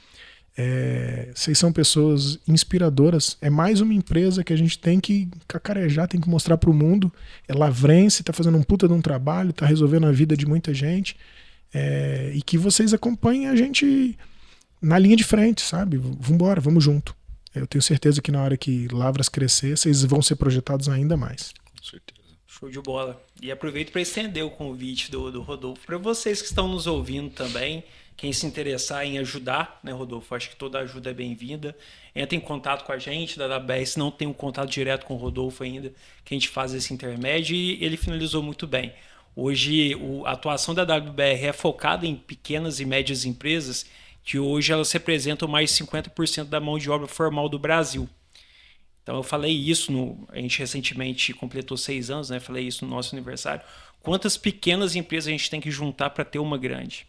Vocês são pessoas inspiradoras. É mais uma empresa que a gente tem que cacarejar, tem que mostrar para o mundo. É lavrense, está fazendo um puta de um trabalho, está resolvendo a vida de muita gente. E que vocês acompanhem a gente na linha de frente, sabe? Vambora, vamos junto. Eu tenho certeza que na hora que Lavras crescer, vocês vão ser projetados ainda mais. Com certeza. Show de bola. E aproveito para estender o convite do Rodolfo para vocês que estão nos ouvindo também. Quem se interessar em ajudar, né, Rodolfo? Acho que toda ajuda é bem-vinda. Entra em contato com a gente da WBR, se não tem um contato direto com o Rodolfo ainda, que a gente faz esse intermédio, e ele finalizou muito bem. Hoje, a atuação da WBR é focada em pequenas e médias empresas, que hoje elas representam mais de 50% da mão de obra formal do Brasil. Então eu falei isso, a gente recentemente completou 6 anos, né? Falei isso no nosso aniversário. Quantas pequenas empresas a gente tem que juntar para ter uma grande?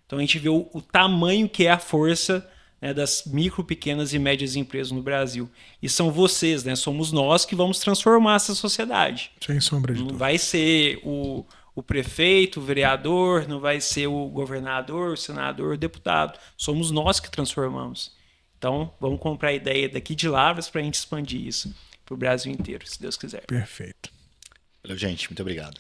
Então a gente vê o tamanho que é a força, né, das micro, pequenas e médias empresas no Brasil. E são vocês, né? Somos nós que vamos transformar essa sociedade. Sem sombra de Não dúvida. vai ser o prefeito, o vereador, não vai ser o governador, o senador, o deputado. Somos nós que transformamos. Então vamos comprar a ideia daqui de Lavras para a gente expandir isso para o Brasil inteiro, se Deus quiser. Perfeito. Valeu, gente. Muito obrigado.